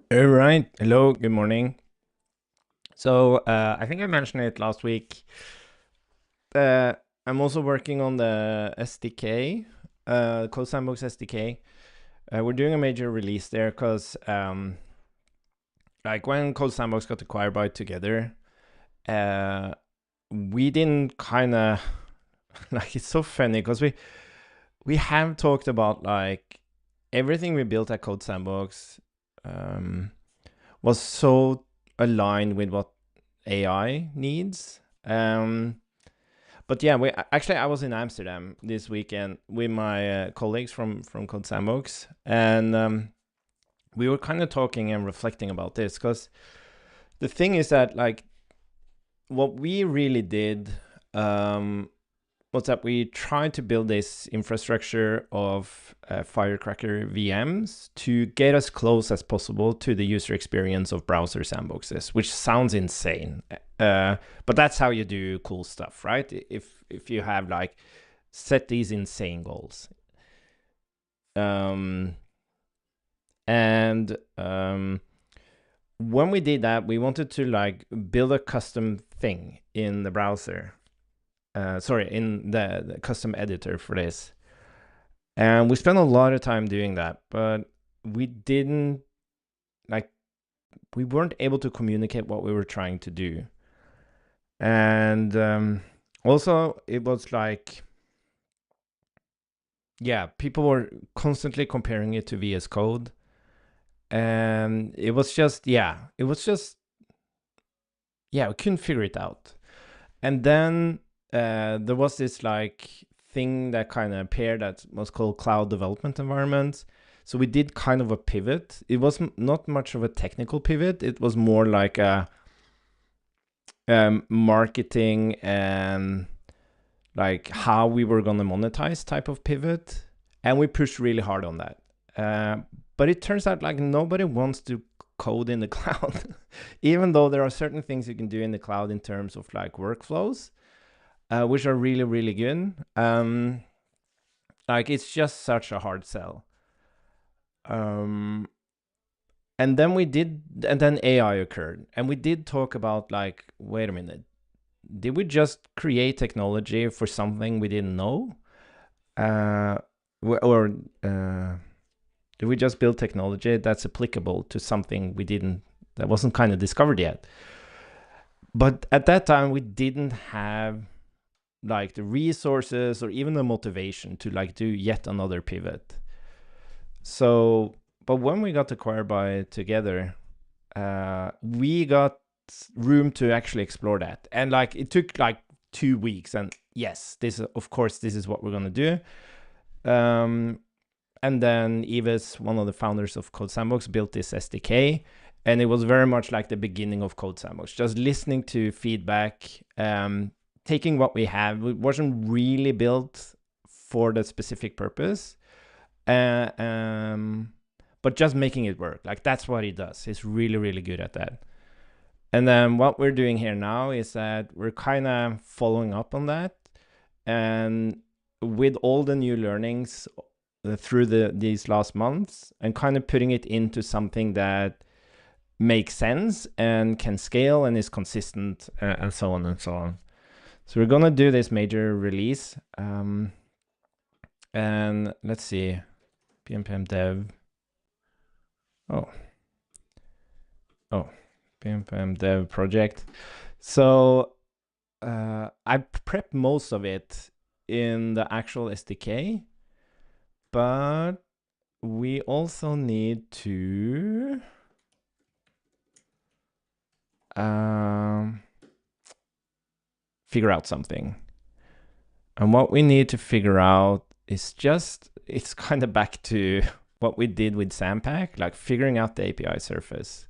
All right. Hello. Good morning. So I think I mentioned it last week. Uh, I'm also working on the SDK, CodeSandbox SDK. We're doing a major release there because, like, when CodeSandbox got acquired by Together, uh, we didn't kind of like. It's so funny because we have talked about like everything we built at CodeSandbox um, was so aligned with what AI needs. But yeah, we actually I was in Amsterdam this weekend with my colleagues from CodeSandbox, and we were kind of talking and reflecting about this because the thing is that like what we really did was that we tried to build this infrastructure of Firecracker VMs to get as close as possible to the user experience of browser sandboxes, which sounds insane. But that's how you do cool stuff, right? If you have like set these insane goals. And when we did that, we wanted to like build a custom thing in the browser. In the custom editor for this. And we spent a lot of time doing that, but we didn't like we weren't able to communicate what we were trying to do. And also it was like, yeah, people were constantly comparing it to VS Code. And it was just, yeah, we couldn't figure it out. And then there was this like thing that kind of appeared that was called cloud development environment. So we did kind of a pivot. It was not much of a technical pivot. It was more like a marketing and like how we were going to monetize type of pivot. And we pushed really hard on that. But it turns out like nobody wants to code in the cloud, even though there are certain things you can do in the cloud in terms of like workflows, which are really, really good. Like it's just such a hard sell. And then AI occurred, and we did talk about like, wait a minute, did we just create technology for something we didn't know, or did we just build technology that's applicable to something that wasn't kind of discovered yet? But at that time, we didn't have like the resources or even the motivation to like do yet another pivot. So, but when we got acquired by Together, we got room to actually explore that, and like it took like 2 weeks. And yes, this is what we're gonna do. And then Yves, one of the founders of CodeSandbox, built this SDK, and it was very much like the beginning of CodeSandbox, just listening to feedback, taking what we have. It wasn't really built for that specific purpose, but just making it work. Like that's what he does. He's really, really good at that. And then what we're doing here now is that we're kind of following up on that, and with all the new learnings through these last months, and kind of putting it into something that makes sense and can scale and is consistent, and so on and so on. So we're gonna do this major release, and let's see, pm dev. Oh, pm dev project. So I prepped most of it in the actual SDK, but we also need to figure out something. And what we need to figure out is it's kind of back to what we did with Sampack, like figuring out the API surface.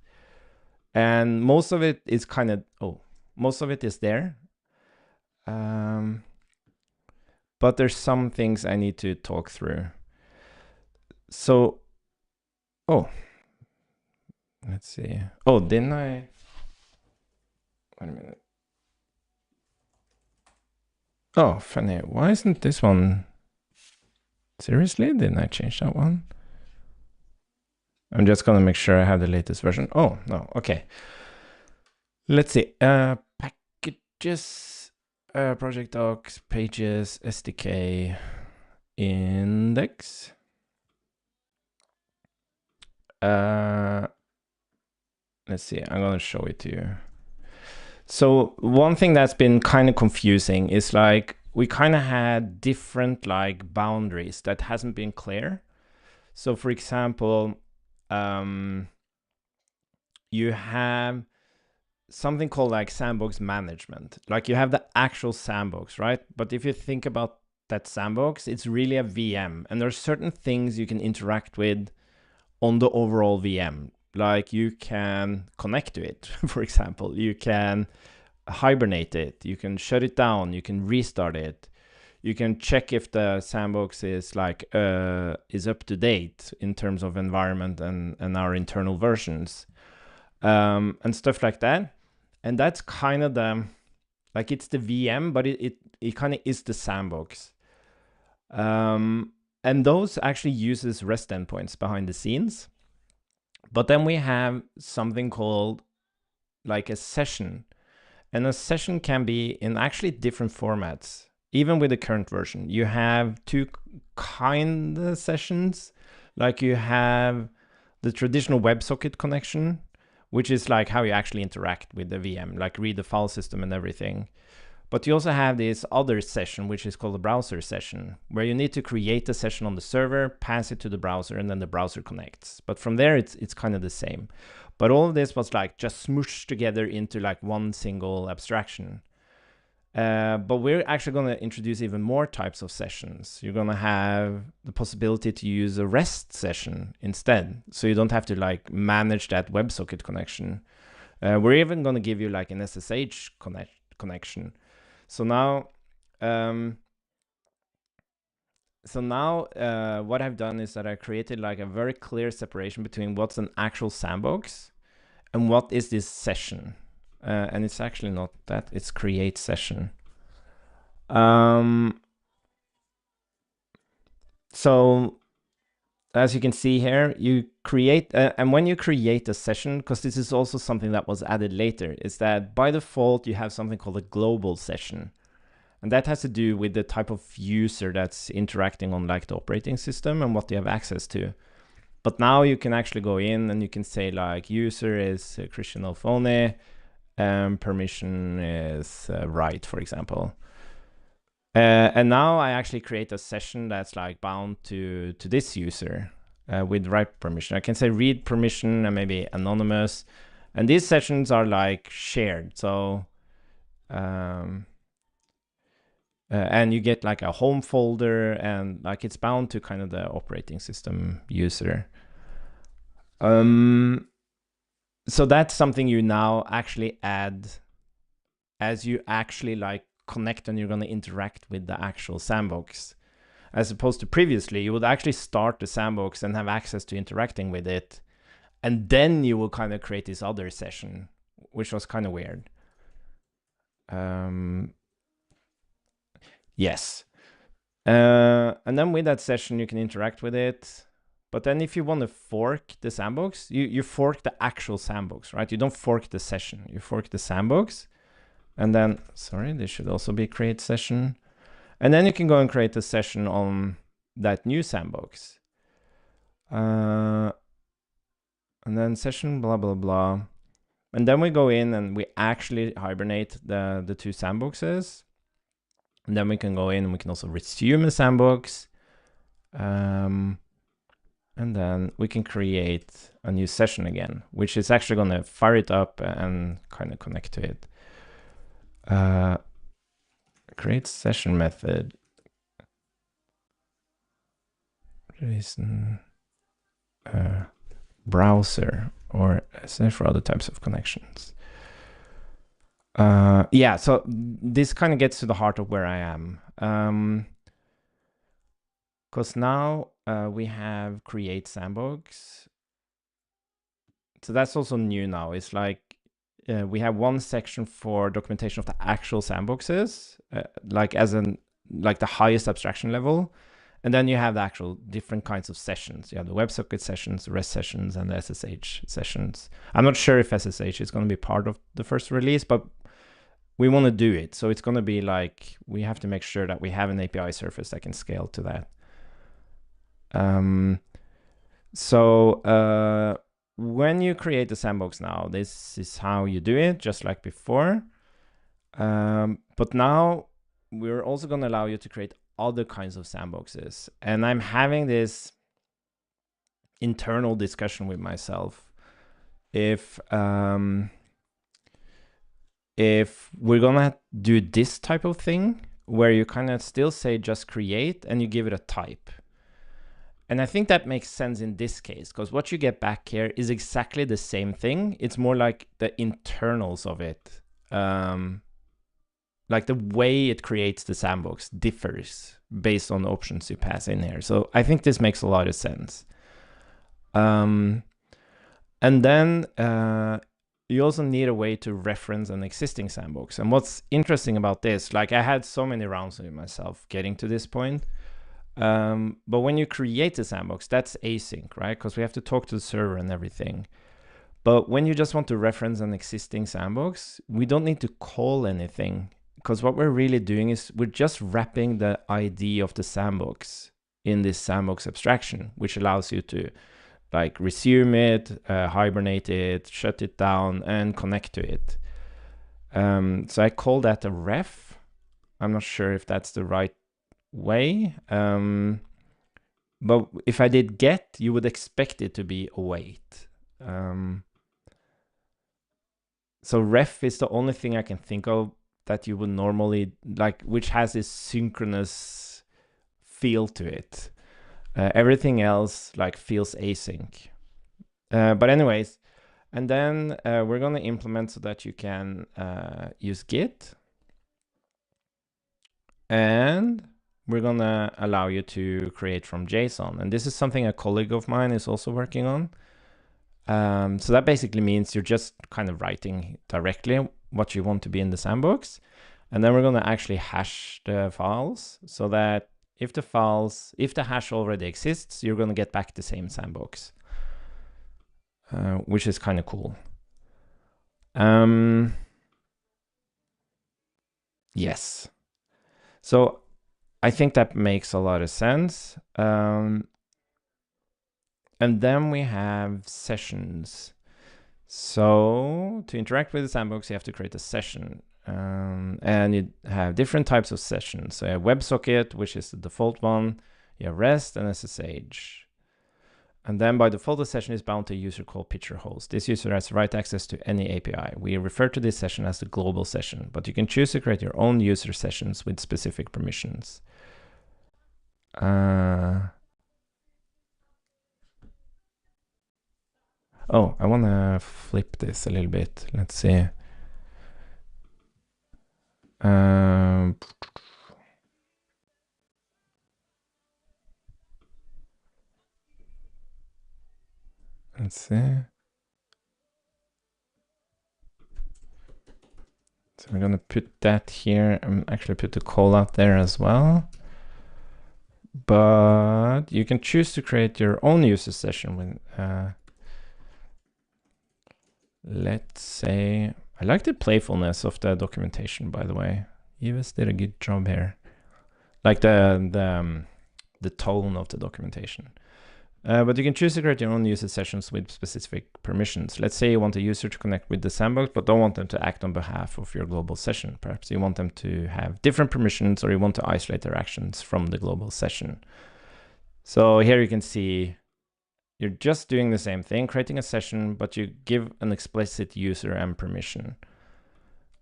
And most of it is most of it is there. But there's some things I need to talk through. So, let's see. Oh, didn't I? Wait a minute. Oh, funny. Why isn't this one? Seriously? Didn't I change that one? I'm just gonna make sure I have the latest version. Oh, no, okay. Let's see, packages, project docs, pages, SDK, index. Let's see, I'm gonna show it to you. So one thing that's been kind of confusing is like, we kind of had different like boundaries that hasn't been clear. So for example, you have something called like sandbox management. Like you have the actual sandbox, right? But if you think about that sandbox, it's really a VM, and there are certain things you can interact with on the overall VM. Like you can connect to it, for example. You can hibernate it, you can shut it down, you can restart it. You can check if the sandbox is like is up to date in terms of environment and our internal versions, and stuff like that. And that's kind of the, like, it's the VM, but it kind of is the sandbox. And those actually uses REST endpoints behind the scenes. But then we have something called like a session. And a session can be in actually different formats. Even with the current version, you have two kind of sessions. Like you have the traditional WebSocket connection, which is like how you actually interact with the VM, like read the file system and everything. But you also have this other session, which is called a browser session, where you need to create a session on the server, pass it to the browser, and then the browser connects. But from there, it's kind of the same. But all of this was like just smooshed together into like one single abstraction. But we're actually going to introduce even more types of sessions. You're going to have the possibility to use a REST session instead. So you don't have to like manage that WebSocket connection. We're even going to give you like an SSH connection. So now, what I've done is that I created like a very clear separation between what's an actual sandbox and what is this session. And it's actually not that, it's create session. So as you can see here, you create, and when you create a session, because this is also something that was added later, is that by default, you have something called a global session. And that has to do with the type of user that's interacting on like the operating system and what they have access to. But now you can actually go in and you can say like user is Christian Alfone, permission is right, for example. And now I actually create a session that's like bound to this user with right permission. I can say read permission and maybe anonymous. And these sessions are like shared. So, and you get like a home folder and like it's bound to kind of the operating system user. So that's something you now actually add as you actually like connect and you're going to interact with the actual sandbox, as opposed to previously you would actually start the sandbox and have access to interacting with it, and then you will kind of create this other session, which was kind of weird. Yes. And then with that session you can interact with it. But then if you want to fork the sandbox, you fork the actual sandbox, right? You don't fork the session, you fork the sandbox. And then, sorry, this should also be create session. And then you can go and create a session on that new sandbox. And then session, blah, blah, blah. And then we go in and we actually hibernate the two sandboxes. And then we can go in and we can also resume a sandbox. And then we can create a new session again, which is actually going to fire it up and kind of connect to it. Create session method. JSON browser or search for other types of connections. Yeah, so this kind of gets to the heart of where I am. Because now we have create sandbox. So that's also new now. It's like we have one section for documentation of the actual sandboxes, like the highest abstraction level. And then you have the actual different kinds of sessions. You have the WebSocket sessions, REST sessions, and the SSH sessions. I'm not sure if SSH is going to be part of the first release, but we want to do it. So it's going to be like, we have to make sure that we have an API surface that can scale to that. When you create the sandbox now, this is how you do it, just like before. But now we're also going to allow you to create other kinds of sandboxes. And I'm having this internal discussion with myself. If we're going to do this type of thing, where you kind of still say just create and you give it a type. And I think that makes sense in this case, because what you get back here is exactly the same thing. It's more like the internals of it. Like the way it creates the sandbox differs based on the options you pass in here. So I think this makes a lot of sense. And then you also need a way to reference an existing sandbox. And what's interesting about this, like I had so many rounds with myself getting to this point. But when you create a sandbox, that's async, right? Because we have to talk to the server and everything. But when you just want to reference an existing sandbox, we don't need to call anything, because what we're really doing is we're just wrapping the ID of the sandbox in this sandbox abstraction, which allows you to like resume it, hibernate it, shut it down, and connect to it. So I call that a ref. I'm not sure if that's the right way. But if I did get, you would expect it to be await. So ref is the only thing I can think of that you would normally like, which has this synchronous feel to it. Everything else like feels async. But anyways, and then we're going to implement so that you can use Git. And we're going to allow you to create from JSON. And this is something a colleague of mine is also working on. So that basically means you're just kind of writing directly what you want to be in the sandbox. And then we're going to actually hash the files so that if the hash already exists, you're going to get back the same sandbox, which is kind of cool. Yes. So I think that makes a lot of sense. And then we have sessions. So to interact with the sandbox, you have to create a session. And you have different types of sessions. So you have WebSocket, which is the default one. You have REST and SSH. And then by default, the session is bound to a user called picture host. This user has write access to any API. We refer to this session as the global session, but you can choose to create your own user sessions with specific permissions. Oh, I want to flip this a little bit. Let's see. Let's see. So we're going to put that here and actually put the call out there as well. But you can choose to create your own user session with, let's say, I like the playfulness of the documentation, by the way. Yves did a good job here. Like the tone of the documentation. But you can choose to create your own user sessions with specific permissions. Let's say you want a user to connect with the sandbox, but don't want them to act on behalf of your global session. Perhaps you want them to have different permissions, or you want to isolate their actions from the global session. So here you can see you're just doing the same thing, creating a session, but you give an explicit user and permission.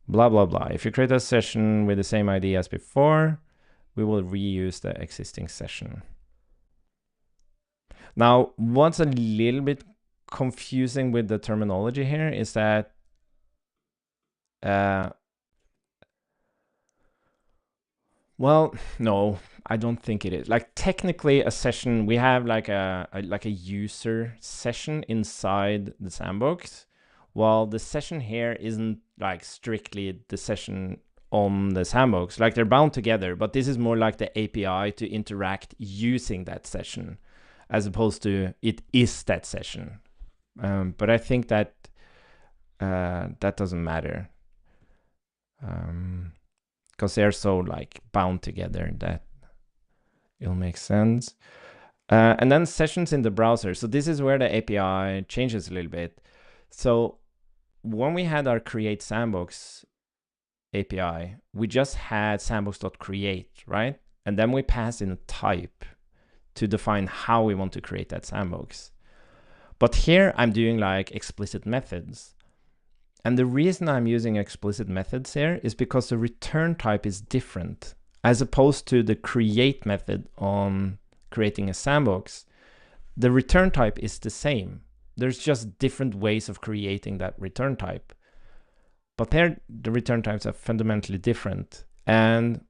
Blah, blah, blah. If you create a session with the same ID as before, we will reuse the existing session. Now, what's a little bit confusing with the terminology here is that well, no, I don't think it is. Like technically a session, we have like a user session inside the sandbox, while the session here isn't like strictly the session on the sandbox. Like they're bound together, but this is more like the API to interact using that session, as opposed to it is that session. But I think that that doesn't matter, because they're so like bound together that it'll make sense. And then sessions in the browser. So this is where the API changes a little bit. So when we had our create sandbox API, we just had sandbox.create, right? And then we passed in a type to define how we want to create that sandbox. But here I'm doing like explicit methods. And the reason I'm using explicit methods here is because the return type is different, as opposed to the create method on creating a sandbox. The return type is the same. There's just different ways of creating that return type. But there, the return types are fundamentally different. And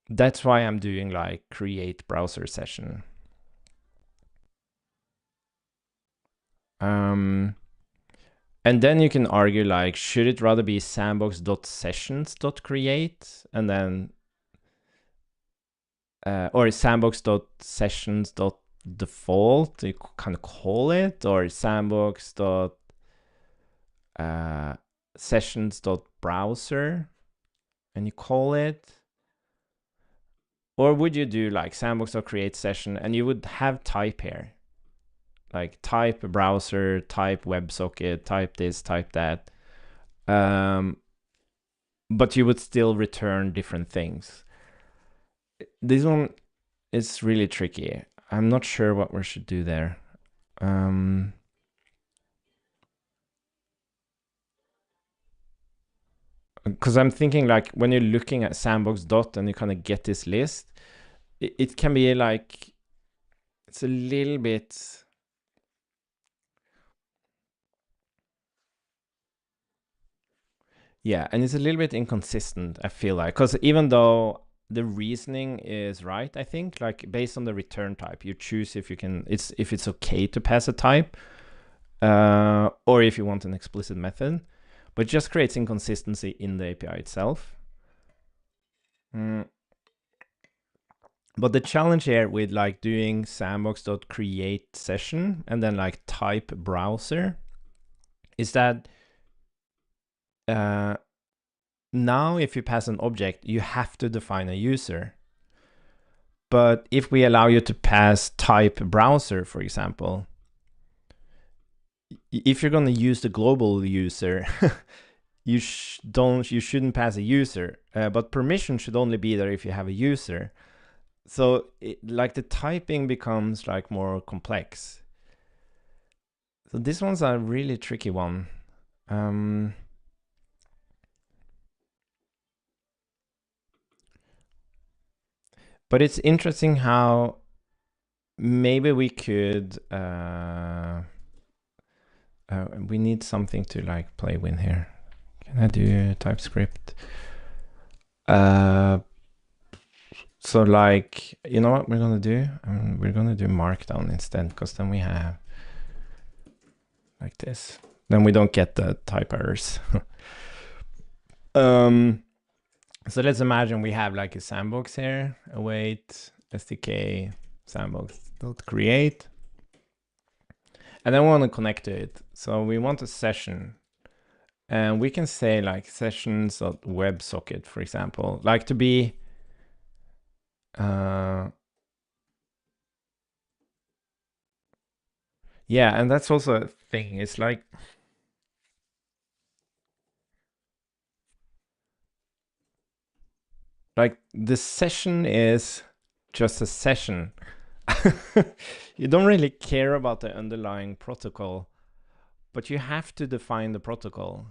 that's why I'm doing like create browser session. And then you can argue like, should it rather be sandbox.sessions.create and then, or sandbox.sessions.default, you kind of call it, or sandbox.sessions.browser and you call it? Or would you do like sandbox.create session and you would have type here? Like type browser, type WebSocket, type this, type that. But you would still return different things. This one is really tricky. I'm not sure what we should do there. Because I'm thinking like when you're looking at sandbox dot and you kind of get this list, it can be like, it's a little bit, yeah, and it's a little bit inconsistent, I feel like, because even though the reasoning is right, I think, like based on the return type, you choose if you can, if it's okay to pass a type, or if you want an explicit method, but it just creates inconsistency in the API itself. But the challenge here with like doing sandbox.create session and then like type browser is that now if you pass an object, you have to define a user. But if we allow you to pass type browser, for example, if you're going to use the global user, you shouldn't pass a user, but permission should only be there if you have a user. So like the typing becomes like more complex. So this one's a really tricky one. But it's interesting how maybe we could, we need something to like play with here. Can I do TypeScript? So like, you know what we're gonna do? We're gonna do Markdown instead, because then we have like this. Then we don't get the type errors. So let's imagine we have like a sandbox here, await SDK sandbox.create. And then we want to connect to it. So we want a session. And we can say like sessions.websocket, for example, like to be yeah, and that's also a thing. It's like the session is just a session. You don't really care about the underlying protocol, but you have to define the protocol.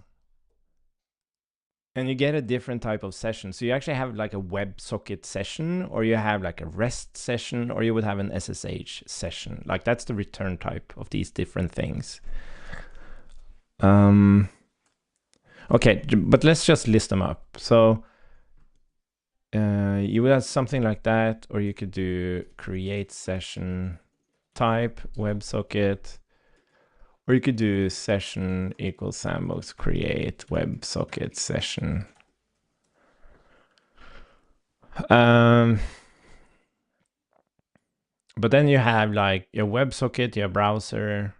And you get a different type of session. So you actually have like a WebSocket session, or you have like a REST session, or you would have an SSH session. Like that's the return type of these different things. Okay, but let's just list them up. So you would have something like that, or you could do create session type WebSocket, or you could do session equals sandbox create WebSocket session. But then you have like your WebSocket, your browser.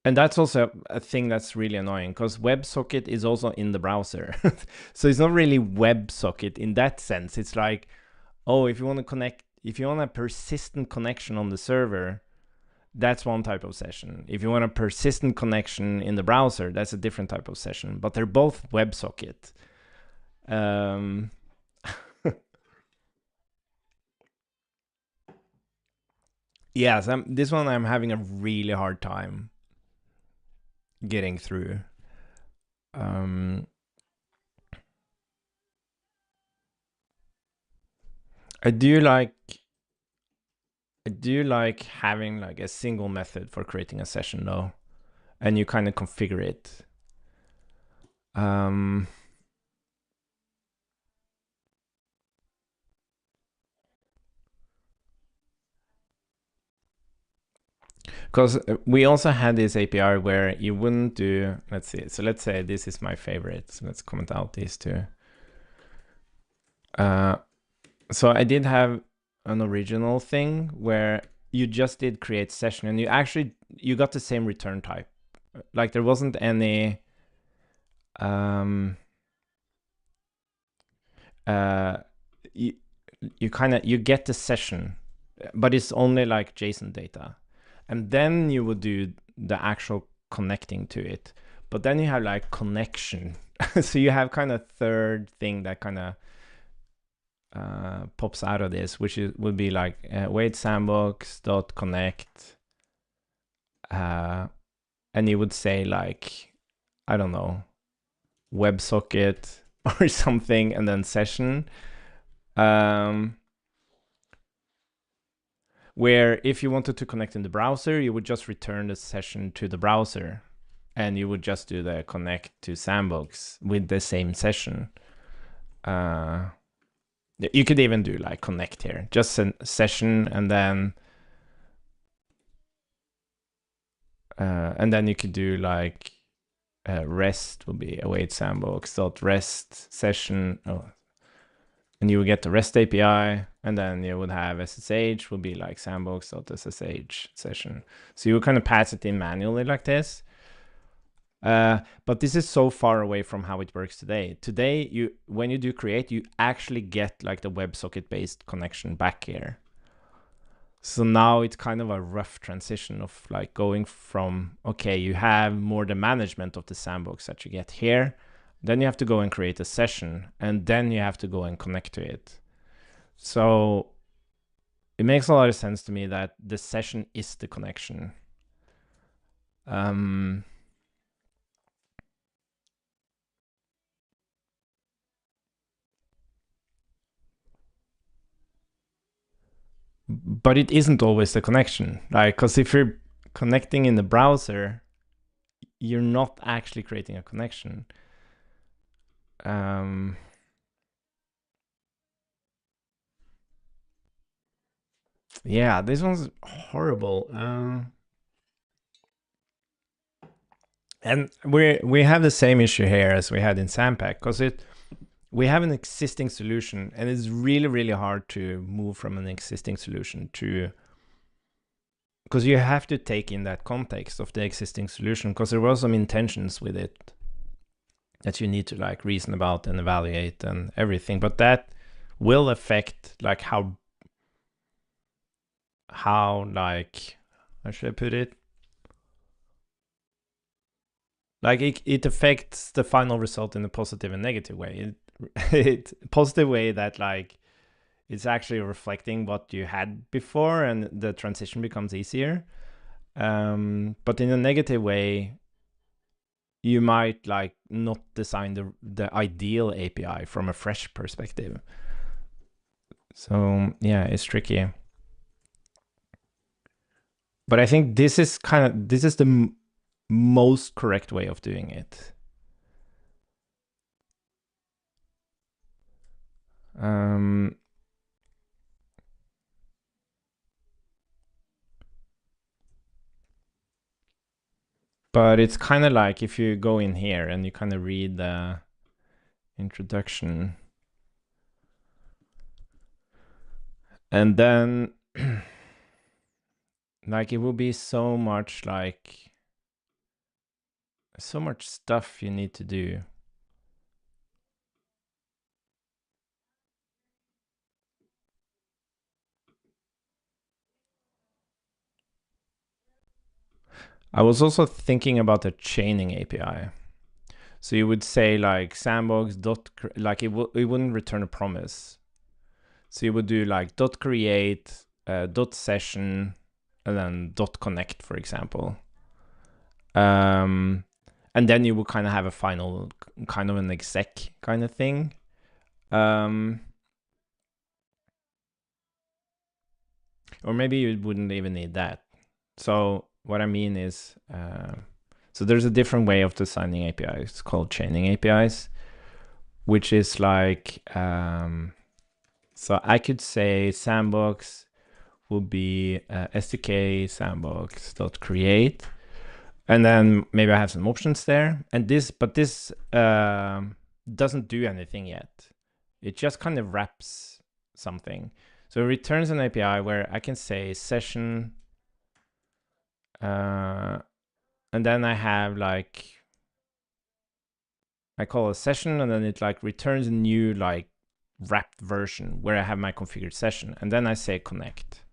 And that's also a thing that's really annoying because WebSocket is also in the browser. So it's not really WebSocket in that sense. It's like, oh, if you want to connect, if you want a persistent connection on the server, that's one type of session. If you want a persistent connection in the browser, that's a different type of session. But they're both WebSocket. Yes, this one I'm having a really hard time getting through. I do like having like a single method for creating a session though, and you kind of configure it. Because we also had this API where you wouldn't do, let's see, so let's say this is my favorite. So let's comment out these two. So I did have an original thing where you just did create session and you got the same return type. Like there wasn't any, you get the session, but it's only like JSON data. And then you would do the actual connecting to it. But then you have like connection. So you have kind of third thing that kind of pops out of this, which would be like CodeSandbox.connect. And you would say like, I don't know, WebSocket or something, and then session. Where if you wanted to connect in the browser, you would just return the session to the browser and you would just do the connect to Sandbox with the same session. You could even do like connect here, just a session, and then you could do like rest will be await sandbox.rest session. And you would get the REST API, and then you would have SSH will be like sandbox.ssh session. So you would kind of pass it in manually like this. But this is so far away from how it works today. Today, when you do create, you actually get like the WebSocket based connection back here. So now it's kind of a rough transition of like going from, okay, you have more the management of the sandbox that you get here. Then you have to go and create a session, and then you have to go and connect to it. So it makes a lot of sense to me that the session is the connection. But it isn't always the connection, like, because if you're connecting in the browser, you're not actually creating a connection. Yeah, this one's horrible. And we have the same issue here as we had in Sandpack, because we have an existing solution, and it's really, really hard to move from an existing solution to, because you have to take in that context of the existing solution, because there were some intentions with it that you need to like reason about and evaluate and everything, but that will affect like how like, how should I put it? Like it affects the final result in a positive and negative way. It positive way that like it's actually reflecting what you had before and the transition becomes easier. But in a negative way, you might like not design the ideal API from a fresh perspective. So yeah, it's tricky. But I think this is the most correct way of doing it. But it's kind of like if you go in here and you kind of read the introduction, And then like it will be so much like so much stuff you need to do. I was also thinking about the chaining API. So you would say like sandbox dot like it wouldn't return a promise. So you would do like dot create dot session and then dot connect, for example. And then you would kind of have a final kind of an exec kind of thing. Or maybe you wouldn't even need that. So what I mean is, so there's a different way of designing APIs called chaining APIs, which is like, so I could say sandbox will be SDK sandbox.create, and then maybe I have some options there. And this doesn't do anything yet. It just kind of wraps something. So it returns an API where I can say session, and then I have like, I call a session, and then it like returns a new like wrapped version where I have my configured session, and then I say connect.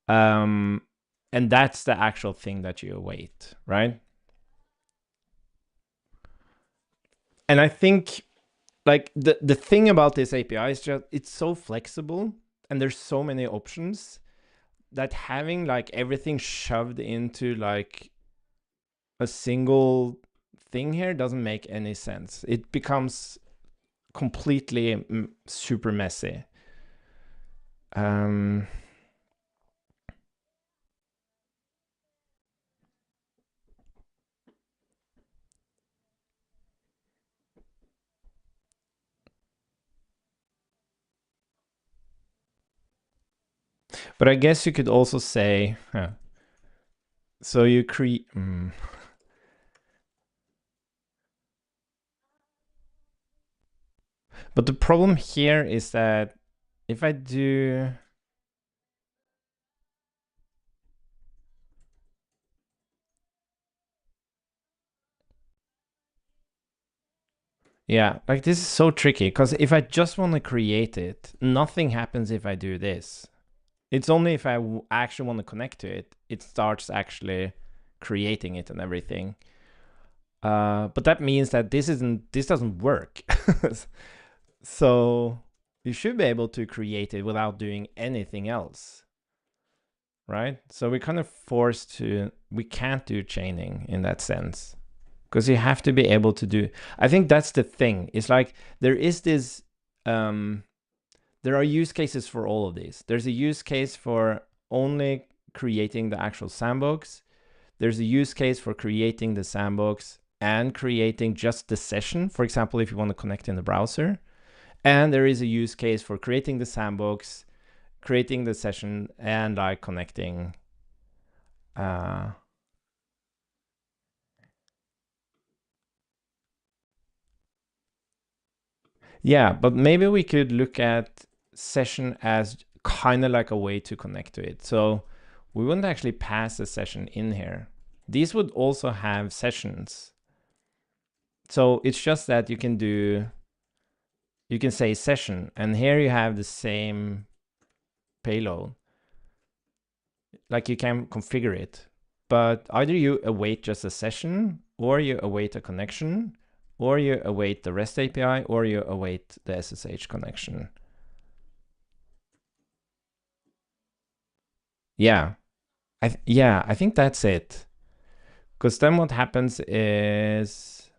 And that's the actual thing that you await, right? And I think like the thing about this API is just it's so flexible and there's so many options that having like everything shoved into like a single thing here doesn't make any sense. It becomes completely super messy. But I guess you could also say, so you create. But the problem here is that if I do, yeah, like this is so tricky because if I just want to create it, nothing happens if I do this. It's only if I actually want to connect to it, it starts actually creating it and everything. But that means that this doesn't work. So you should be able to create it without doing anything else, right? So we're kind of forced to, we can't do chaining in that sense because you have to be able to do, I think that's the thing. It's like there is this, there are use cases for all of these. There's a use case for only creating the actual sandbox. There's a use case for creating the sandbox and creating just the session. For example, if you want to connect in the browser. And there is a use case for creating the sandbox, creating the session, and like connecting. Yeah, but maybe we could look at session as kind of like a way to connect to it. So we wouldn't actually pass a session in here. These would also have sessions. So it's just that you can do, you can say session, and here you have the same payload. Like you can configure it, but either you await just a session, or you await a connection, or you await the REST API, or you await the SSH connection. Yeah, I think that's it. Because then what happens is,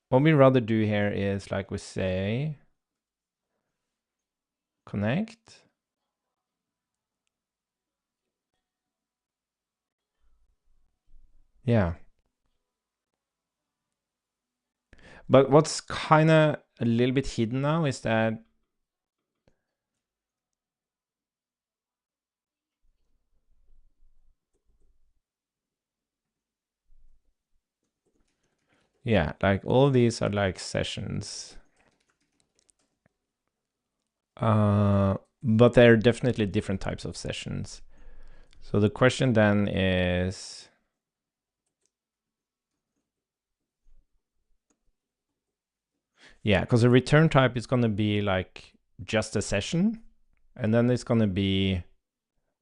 what we rather do here is like we say, connect. Yeah. But what's kind of a little bit hidden now is that, yeah, like all these are like sessions. But there are definitely different types of sessions. So the question then is, yeah, because a return type is going to be like just a session, and then it's going to be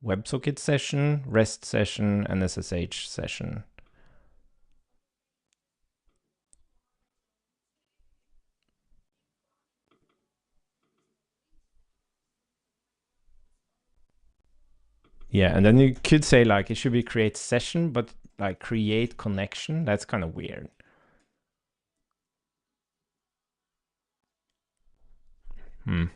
WebSocket session, REST session, and SSH session. Yeah, and then you could say like it should be create session, but like create connection. That's kind of weird. And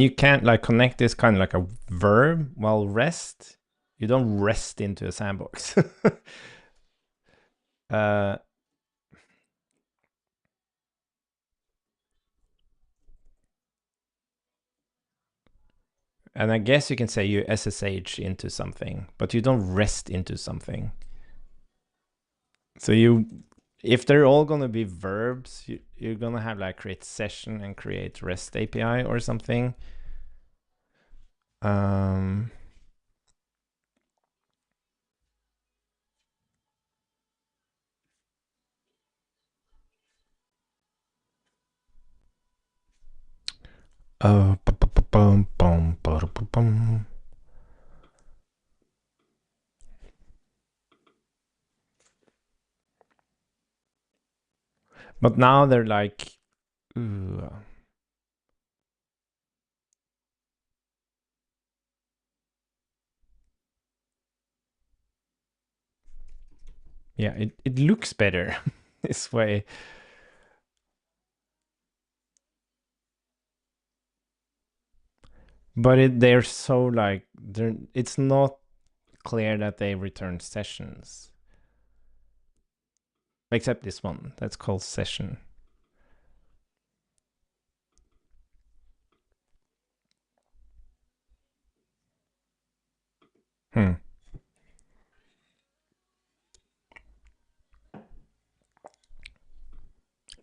you can't like connect this kind of like a verb, while rest, you don't rest into a sandbox. And I guess you can say you SSH into something, but you don't rest into something. So if they're all gonna be verbs, you're gonna have like create session and create REST API or something. But now they're like, ooh. Yeah, it looks better this way. But they're so like, it's not clear that they return sessions. Except this one, that's called session.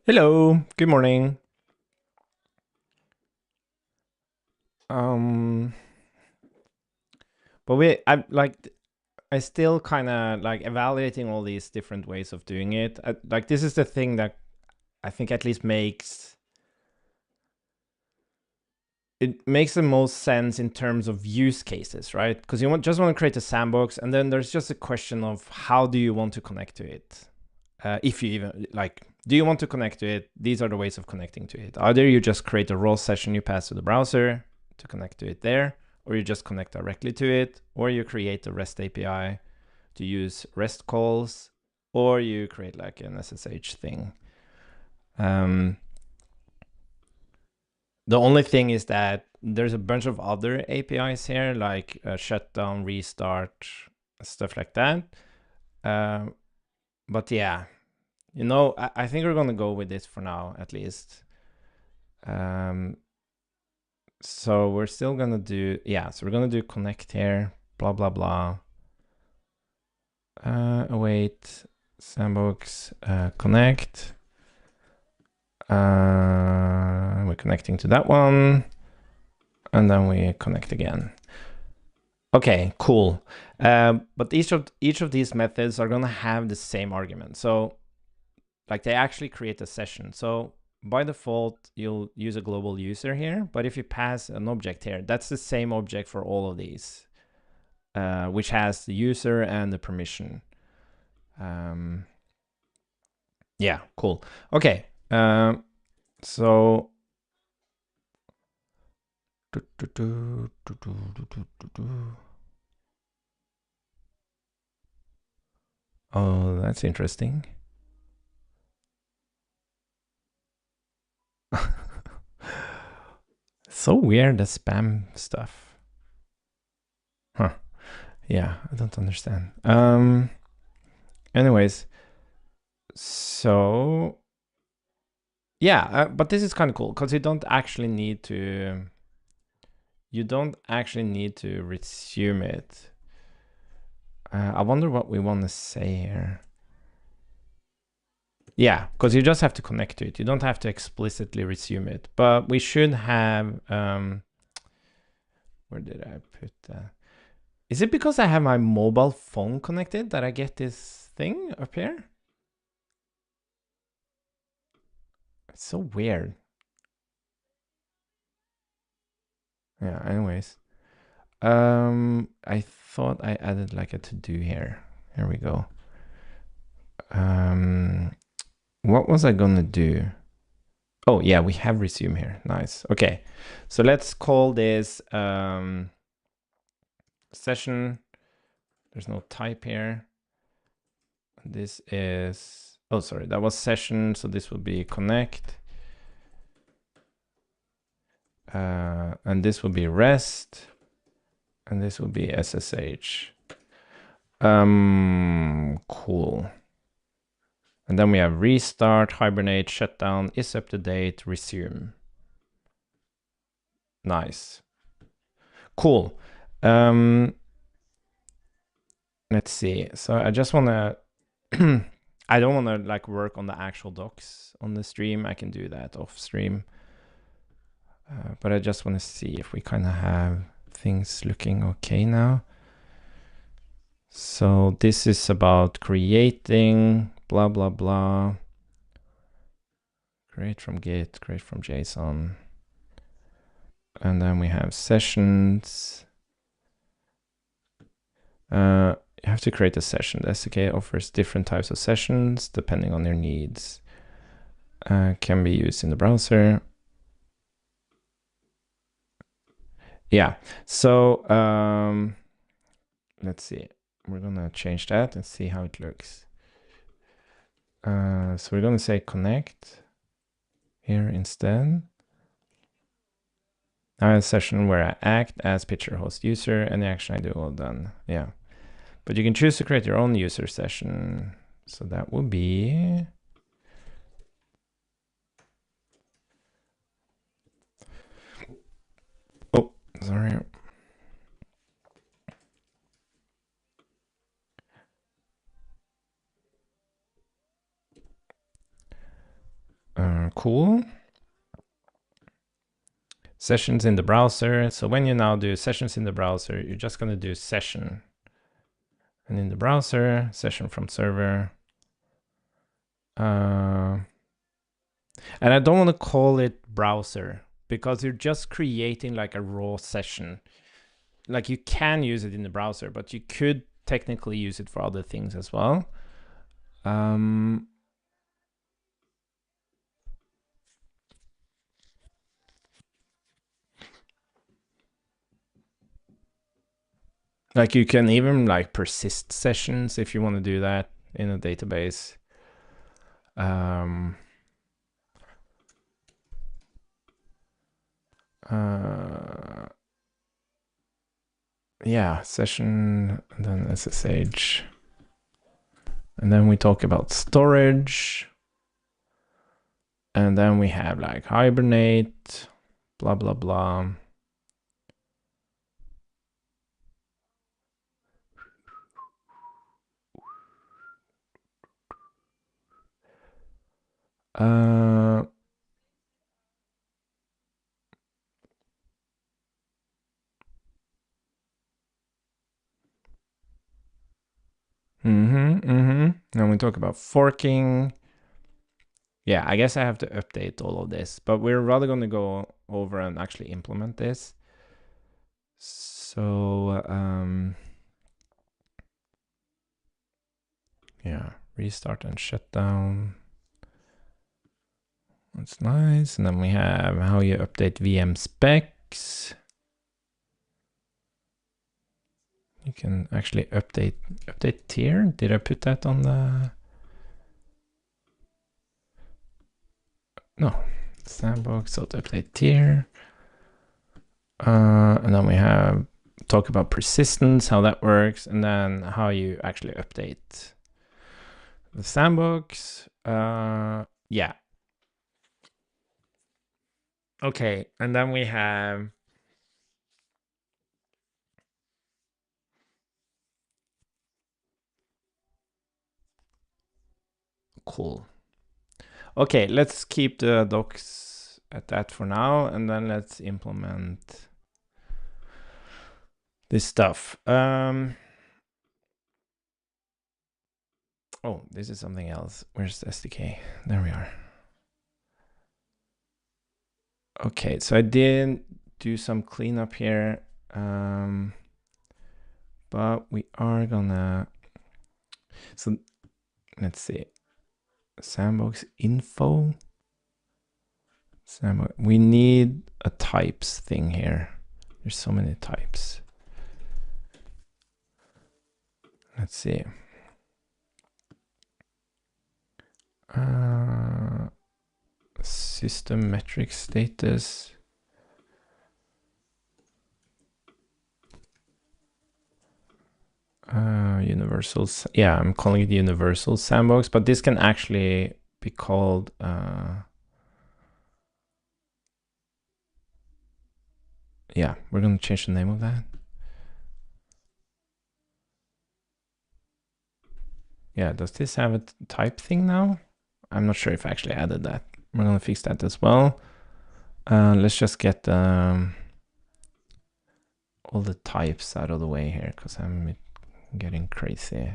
Hello, good morning. But I still kind of like evaluating all these different ways of doing it. Like this is the thing that I think at least makes the most sense in terms of use cases, right? Because you just want to create a sandbox, and then there's just a question of how do you want to connect to it? If you even like, do you want to connect to it? These are the ways of connecting to it. Either you just create a raw session you pass to the browser to connect to it there, or you just connect directly to it, or you create a REST API to use REST calls, or you create like an SSH thing. The only thing is that there's a bunch of other APIs here, like shutdown, restart, stuff like that. But yeah, I think we're gonna go with this for now, at least. So we're still gonna do, so we're gonna do connect here, blah, blah, blah. Await, sandbox, connect. We're connecting to that one, and then we connect again. Okay, cool. But each of these methods are gonna have the same argument. So like they actually create a session. So by default, you'll use a global user here, but if you pass an object here, that's the same object for all of these, which has the user and the permission. Yeah, cool. Okay, so oh, that's interesting. So weird, the spam stuff. Huh. Yeah, I don't understand. Anyways, so yeah, but this is kind of cool because you don't actually need to resume it. I wonder what we want to say here. Yeah, because you just have to connect to it. You don't have to explicitly resume it. But we should have... where did I put that? Is it because I have my mobile phone connected that I get this thing up here? It's so weird. Yeah, anyways. I thought I added like a to-do here. Here we go. What was I gonna do? Oh yeah, we have resume here. Nice. Okay, so let's call this session. There's no type here. This is, oh sorry, that was session, so this will be connect. And this will be rest, and this will be SSH. Cool. And then we have restart, hibernate, shutdown, is up to date, resume. Nice. Cool. Let's see. So I just want to, I don't want to like work on the actual docs on the stream. I can do that off stream. But I just want to see if we kind of have things looking okay now. So this is about creating blah, blah, blah. Create from Git, create from JSON. And then we have sessions. You have to create a session. The SDK offers different types of sessions depending on your needs. Can be used in the browser. Yeah, so let's see. We're gonna change that and see how it looks. So we're gonna say connect here instead. I have a session where I act as picture host user, and the action I do all done. Yeah, but you can choose to create your own user session. So that will be, oh, sorry. Cool. Sessions in the browser. So when you now do sessions in the browser, you're just going to do session. And in the browser, session from server. And I don't want to call it browser because you're just creating like a raw session. Like you can use it in the browser, but you could technically use it for other things as well. Like you can even like persist sessions if you want to do that in a database. Yeah, session, and then SSH. And then we talk about storage. And then we have like hibernate, blah, blah, blah. Then we talk about forking. Yeah, I guess I have to update all of this, but we're rather going to go over and actually implement this. So, yeah, restart and shut down. That's nice. And then we have how you update VM specs. You can actually update tier. Did I put that on the? No, sandbox, so to update tier. And then we have talk about persistence, how that works, and then how you actually update the sandbox. Yeah. Okay, and then we have Cool. Okay, let's keep the docs at that for now, and then let's implement this stuff. Oh, this is something else. Where's the SDK? There we are. Okay, so I did do some cleanup here, but we are gonna, so let's see, sandbox info. Sandbox. We need a types thing here. There's so many types. Let's see. System metric status. Universal. Yeah, I'm calling it universal sandbox, but this can actually be called yeah, we're going to change the name of that. Yeah, does this have a type thing now? I'm not sure if I actually added that. We're going to fix that as well. Let's just get all the types out of the way here, because I'm getting crazy.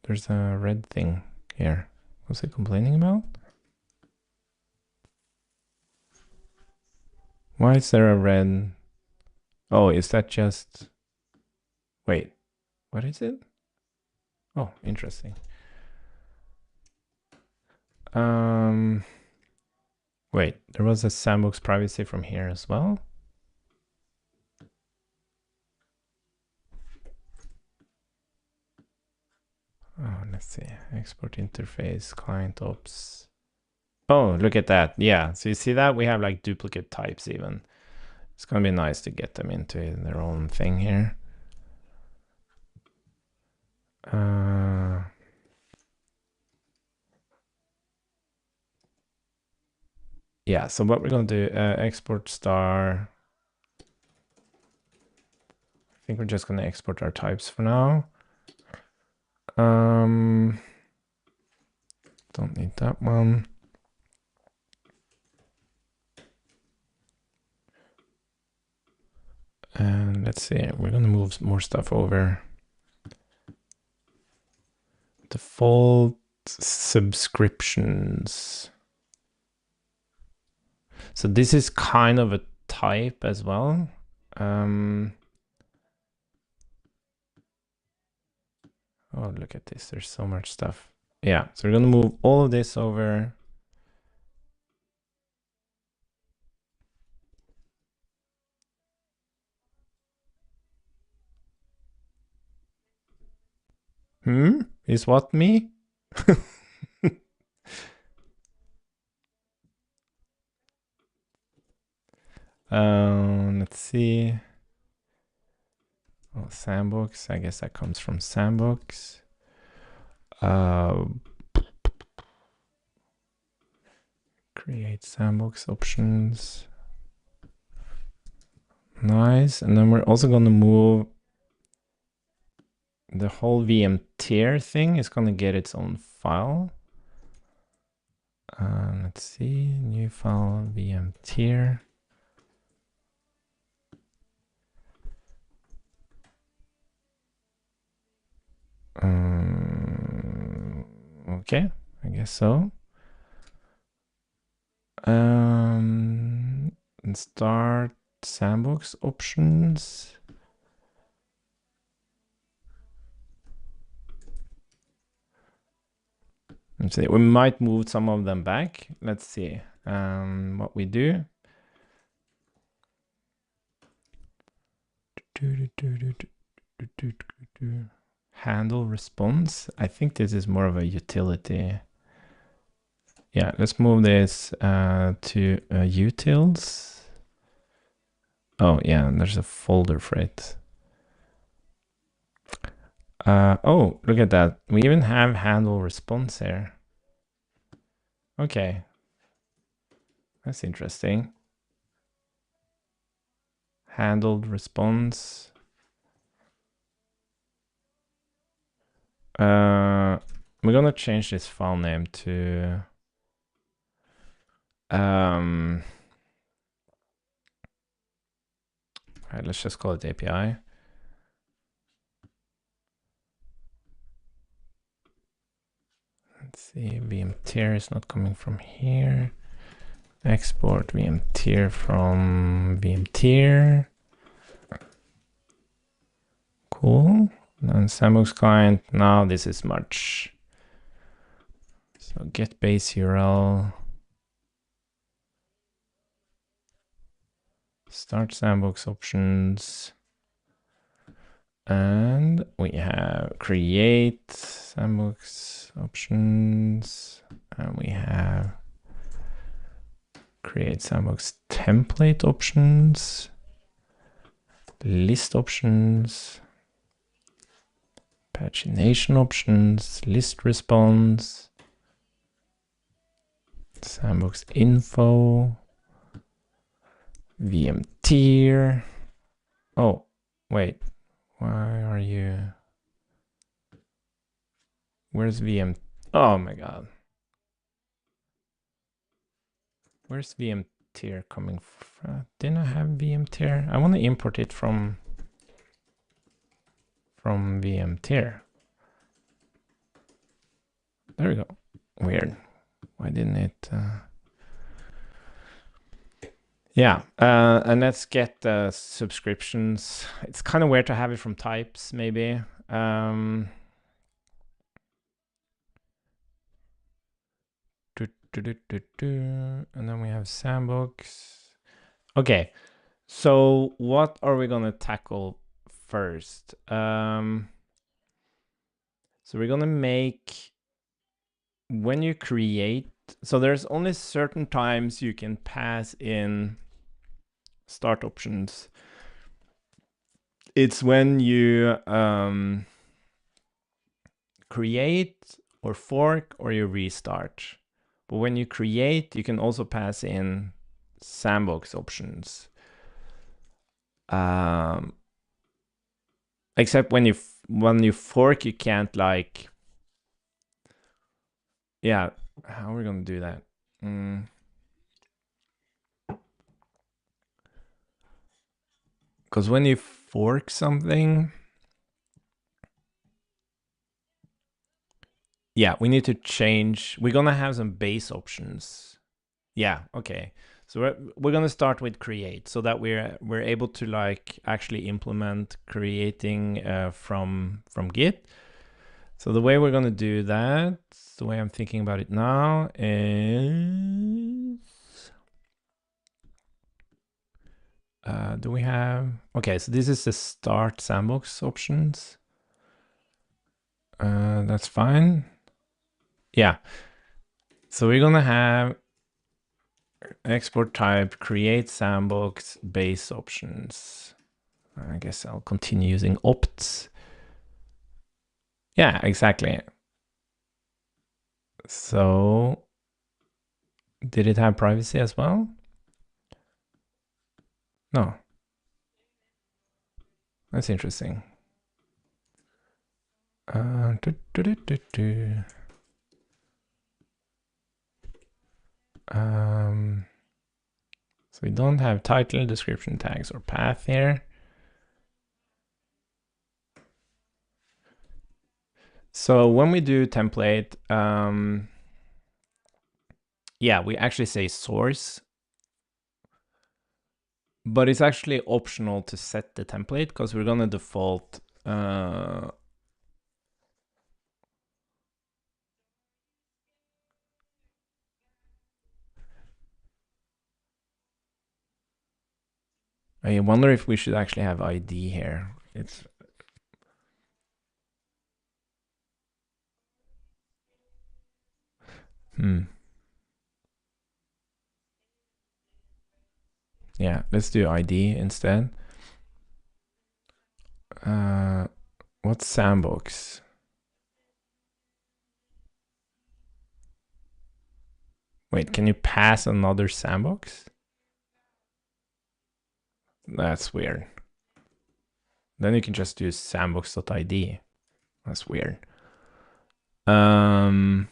There's a red thing here. What's it complaining about? Why is there a red? Oh, is that just... Wait, what is it? Oh, interesting. Wait, there was a sandbox privacy from here as well. Oh, let's see. Export interface, client ops. Oh, look at that. Yeah, so you see that? We have like duplicate types even. It's going to be nice to get them into their own thing here. Yeah, so what we're going to do, export star. I think we're just going to export our types for now. Don't need that one. And let's see, we're going to move more stuff over. Default subscriptions. So this is kind of a type as well. Oh, look at this. There's so much stuff. Yeah, so we're going to move all of this over. Is what me? Let's see. Oh, sandbox. I guess that comes from sandbox. Create sandbox options. Nice. And then we're also going to move the whole VM tier thing is going to get its own file. Let's see, new file, VM tier. Okay, I guess so. And start sandbox options. Let's see, we might move some of them back. Let's see what we do. Handle response. I think this is more of a utility. Yeah, let's move this to utils. Oh yeah, and there's a folder for it. Oh, look at that. We even have handle response here. Okay. That's interesting. Handled response. We're gonna change this file name to all right, let's just call it API. Let's see, VM tier is not coming from here. Export VM tier from VM tier. Cool. And Sandbox client. Now this is March. So get base URL. Start Sandbox options. And we have create Sandbox options. And we have create Sandbox template options. List options. Pagination options. List response. Sandbox info. VM tier. Oh, wait. Why are you? Where's VM? Oh my god. Where's VM tier coming from? Didn't I have VM tier? I want to import it from VM tier. There we go. Weird. Why didn't it? Yeah, and let's get the subscriptions. It's kind of weird to have it from types, maybe. And then we have Sandbox. Okay, so what are we gonna tackle first? So we're gonna make, when you create, so there's only certain times you can pass in start options. It's when you create or fork or you restart. But when you create, you can also pass in Sandbox options. Except when you fork, you can't, like, yeah, how are we gonna do that? Because when you fork something, yeah, we need to change. We're gonna have some base options. Yeah, okay. So we're gonna start with create, so that we're able to, like, actually implement creating from Git. So the way we're gonna do that, the way I'm thinking about it now, is do we have? Okay, so this is the start Sandbox options. That's fine. Yeah. So we're gonna have export type create Sandbox base options. I guess I'll continue using opts. Yeah, exactly. So did it have privacy as well? No. That's interesting. So we don't have title, description tags, or path here. So when we do template, yeah, we actually say source, but it's actually optional to set the template because we're gonna default I wonder if we should actually have ID here. It's yeah, let's do ID instead. What's Sandbox? Wait, can you pass another sandbox? That's weird. Then you can just use sandbox.id. That's weird. Yeah,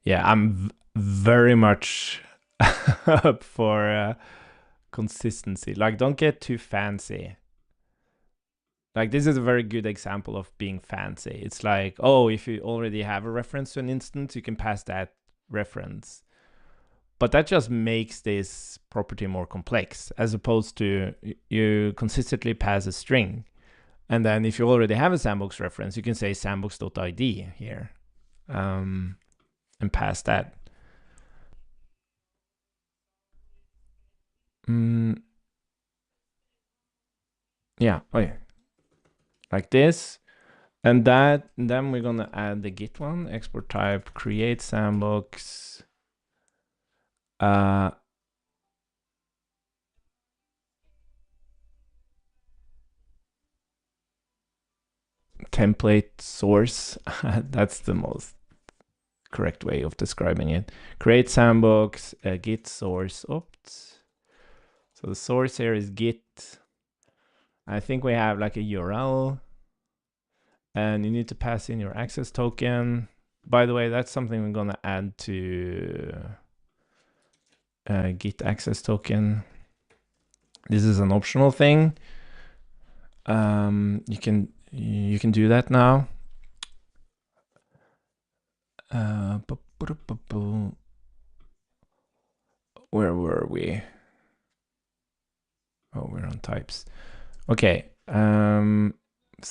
I'm very much up for consistency. Like, don't get too fancy. Like, this is a very good example of being fancy. It's like, oh, if you already have a reference to an instance, you can pass that reference. But that just makes this property more complex, as opposed to you consistently pass a string. And then if you already have a sandbox reference, you can say sandbox.id here and pass that. Yeah, oh yeah, like this. And that, and then we're gonna add the git one, export type, create sandbox. Template source. That's the most correct way of describing it. Create sandbox, git source. Oops. So the source here is git. I think we have like a URL, and you need to pass in your access token. By the way, that's something we're gonna add to git access token. This is an optional thing. You can do that now. Where were we? Oh, we're on types. Okay. So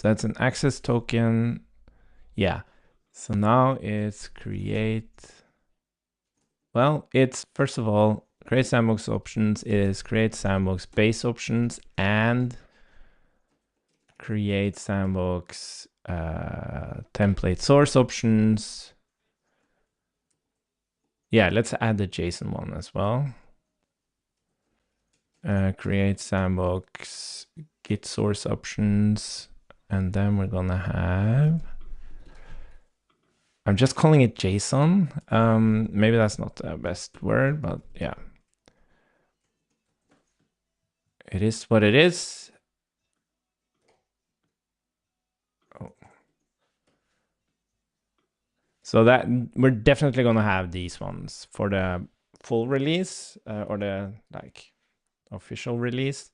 that's an access token. Yeah. So now it's create. Well, it's first of all, create sandbox options is create sandbox base options and create sandbox template source options. Yeah, let's add the JSON one as well. Create sandbox git source options, and then we're gonna have, I'm just calling it JSON. Maybe that's not the best word, but yeah, it is what it is. Oh. So that we're definitely gonna have these ones for the full release or the like official release,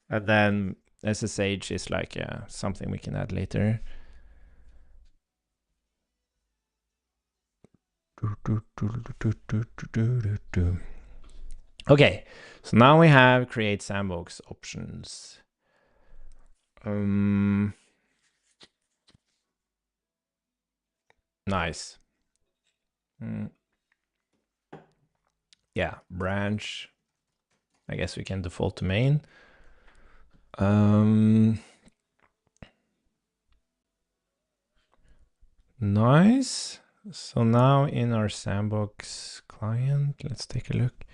and then SSH is like something we can add later. Okay, so now we have create sandbox options. Nice. Yeah, branch. I guess we can default to main. Nice. So now in our sandbox client, let's take a look.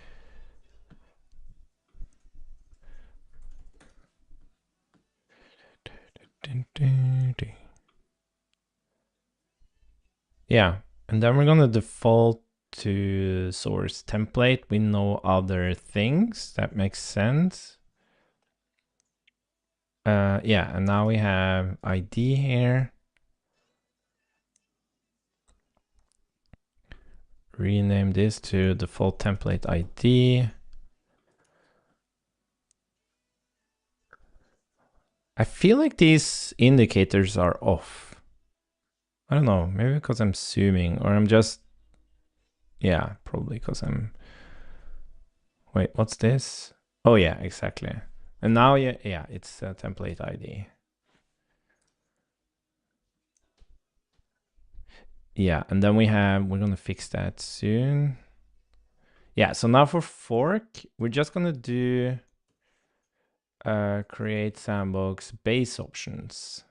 Yeah, and then we're gonna default to source template with no other things. That makes sense. Yeah, and now we have ID here. Rename this to default template ID. I feel like these indicators are off. I don't know, maybe because I'm zooming, or I'm just, yeah, probably because I'm, wait, what's this? Oh yeah, exactly. And now, yeah, it's a template ID. Yeah, and then we're gonna fix that soon. Yeah, so now for fork, we're just gonna do create sandbox base options.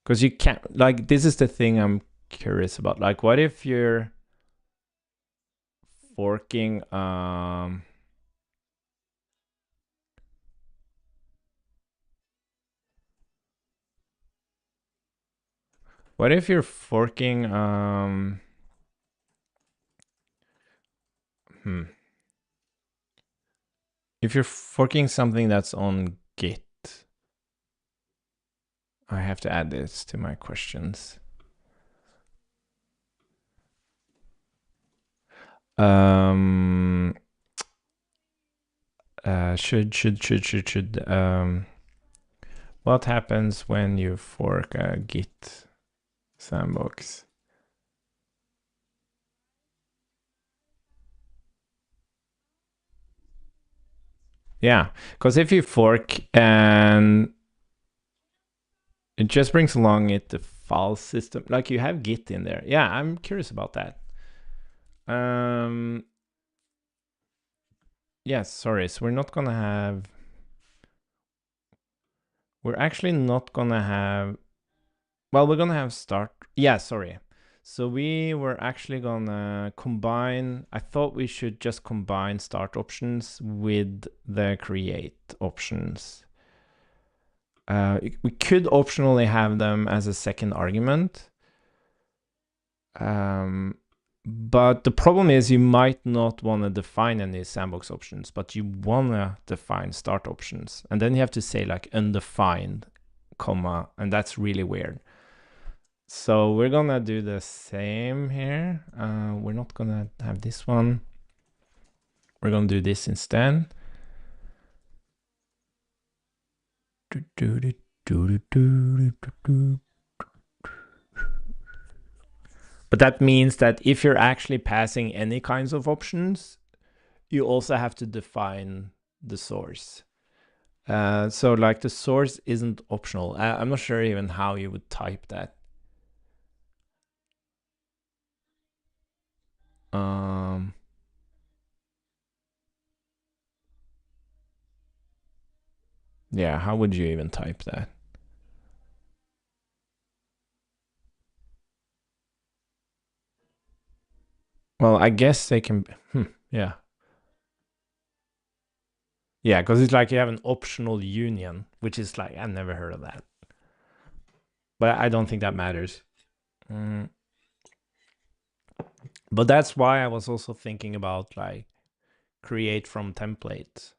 Because you can't, like, this is the thing I'm curious about. Like, what if you're forking, what if you're forking, If you're forking something that's on Git, I have to add this to my questions. What happens when you fork a Git sandbox? Yeah, because if you fork and it just brings along the file system, like you have Git in there. Yeah, I'm curious about that. Yes, sorry. So we're not gonna have. We're actually not gonna have. Well, we're gonna have start. Yeah, sorry. So we were actually gonna combine. I thought we should just combine start options with the create options. We could optionally have them as a second argument. But the problem is you might not want to define any sandbox options, but you want to define start options. And then you have to say like undefined, comma, and that's really weird. So we're going to do the same here. We're not going to have this one. We're going to do this instead. But that means that if you're actually passing any kinds of options, you also have to define the source. So like the source isn't optional. I'm not sure even how you would type that. Yeah, how would you even type that? Well, I guess they can, yeah. Yeah, because it's like you have an optional union, which is like, I've never heard of that. But I don't think that matters. But that's why I was also thinking about like create from template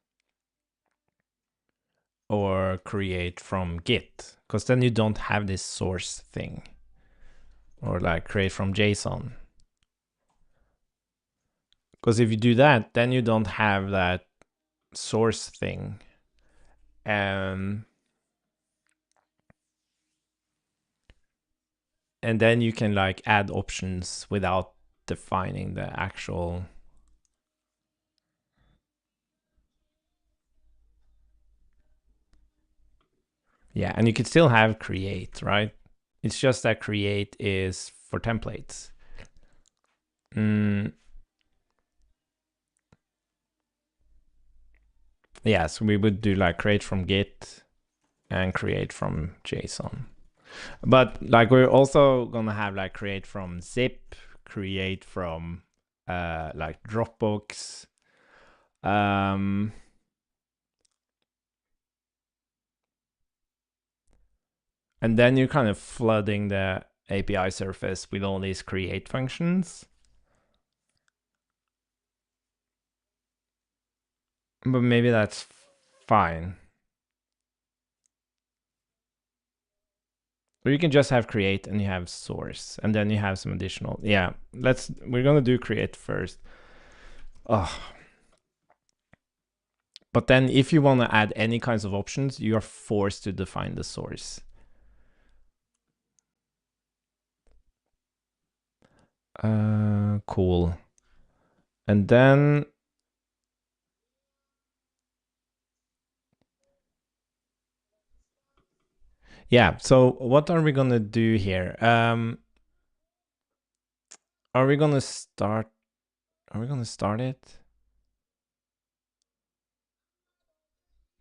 or create from Git, because then you don't have this source thing, or like create from JSON. Because if you do that, then you don't have that source thing. And then you can like add options without defining the actual. Yeah, and you could still have create, right? It's just that create is for templates. Yeah, so we would do like create from Git and create from JSON. But like we're also gonna have like create from zip, create from like Dropbox. And then you're kind of flooding the API surface with all these create functions. But maybe that's fine. Or you can just have create and you have source, and then you have some additional. Yeah, we're gonna do create first. Oh. But then if you want to add any kinds of options, you are forced to define the source. Cool. And then yeah, so what are we gonna do here? Are we gonna start it?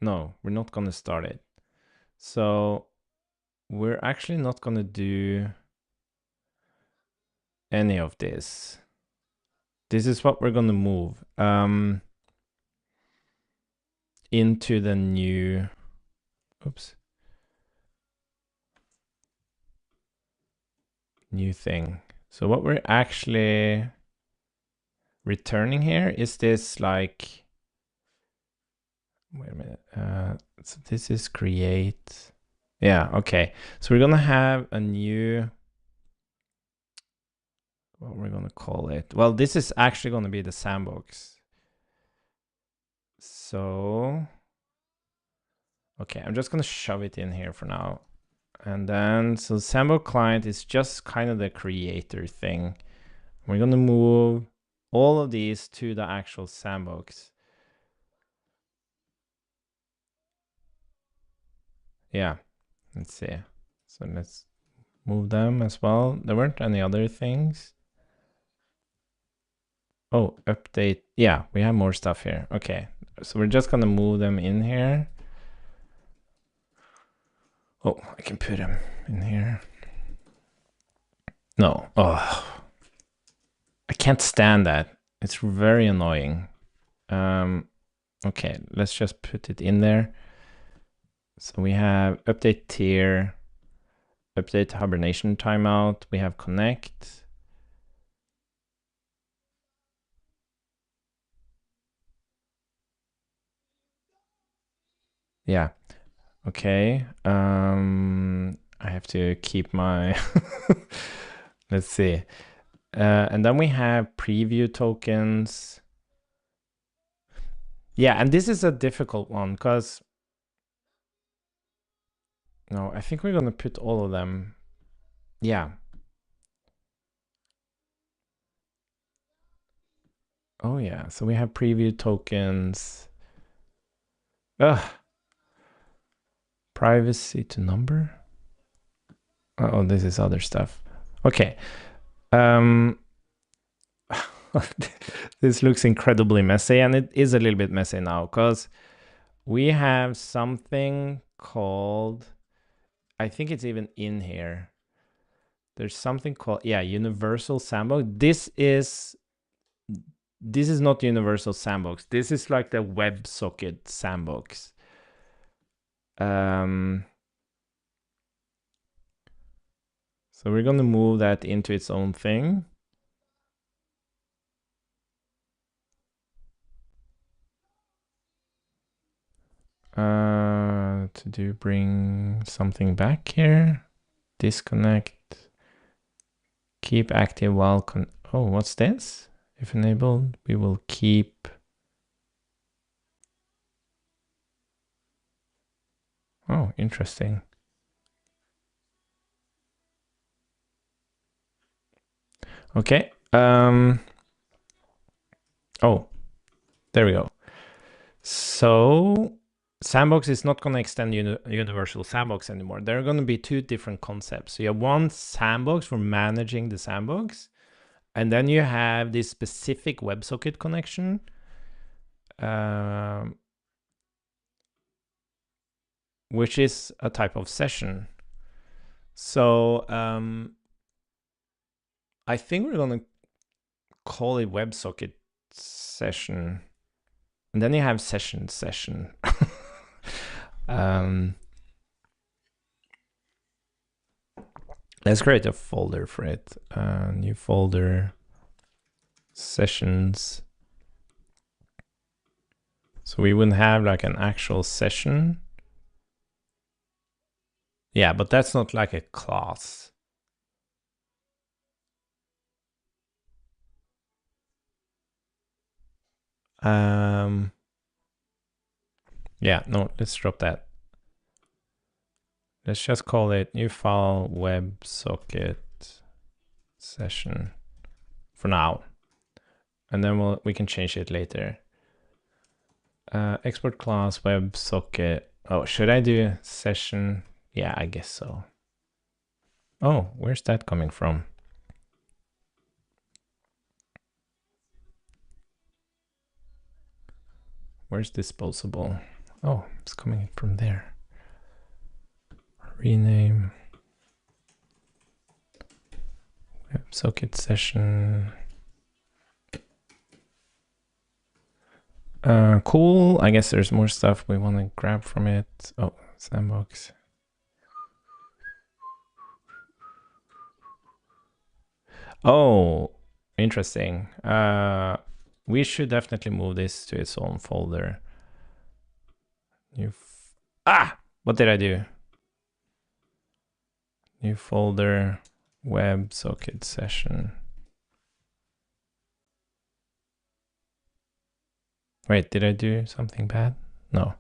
No, we're not gonna start it. So we're actually not gonna do any of this. This is what we're gonna move into the new, new thing. So what we're actually, returning here? Is this like, wait a minute. So this is create. Yeah, okay. So we're gonna have a new, what we're gonna call it. Well, this is actually gonna be the sandbox. So, okay, I'm just gonna shove it in here for now. And then, so sandbox client is just kind of the creator thing. We're gonna move all of these to the actual sandbox. Yeah, let's see. So let's move them as well. There weren't any other things. Oh, update. Yeah, we have more stuff here. Okay, so we're just gonna move them in here. Oh, I can put them in here. No, oh, I can't stand that. It's very annoying. Okay, let's just put it in there. So we have update tier, update hibernation timeout. We have connect. Yeah. Okay. I have to keep my. Let's see. And then we have preview tokens. Yeah, and this is a difficult one because. No, I think we're gonna put all of them. Yeah. Oh yeah. So we have preview tokens. Ugh. Privacy to number. Oh, this is other stuff. Okay. This looks incredibly messy, and it is a little bit messy now because we have something called, I think it's even in here. There's something called, yeah, universal sandbox. This is not universal sandbox. This is like the WebSocket sandbox. So we're going to move that into its own thing. To do bring something back here. Disconnect. Keep active while oh, what's this? If enabled, we will keep. Oh, interesting. Okay. Oh, there we go. So Sandbox is not going to extend universal sandbox anymore. There are going to be two different concepts. So you have one sandbox for managing the sandbox, and then you have this specific WebSocket connection. Which is a type of session. So I think we're going to call it WebSocket session. And then you have session. Let's create a folder for it. New folder, sessions. So we wouldn't have like an actual session. Yeah, but that's not like a class. Yeah, no, let's drop that. Let's just call it new file WebSocket session for now. And then we can change it later. Export class WebSocket. Oh, should I do session? Yeah, I guess so. Oh, where's that coming from? Where's disposable? Oh, it's coming from there. Rename WebSocket session. Cool. I guess there's more stuff we want to grab from it. Oh, sandbox. Oh, interesting. we should definitely move this to its own folder. What did I do? New folder, WebSocket session. Wait, did I do something bad? No.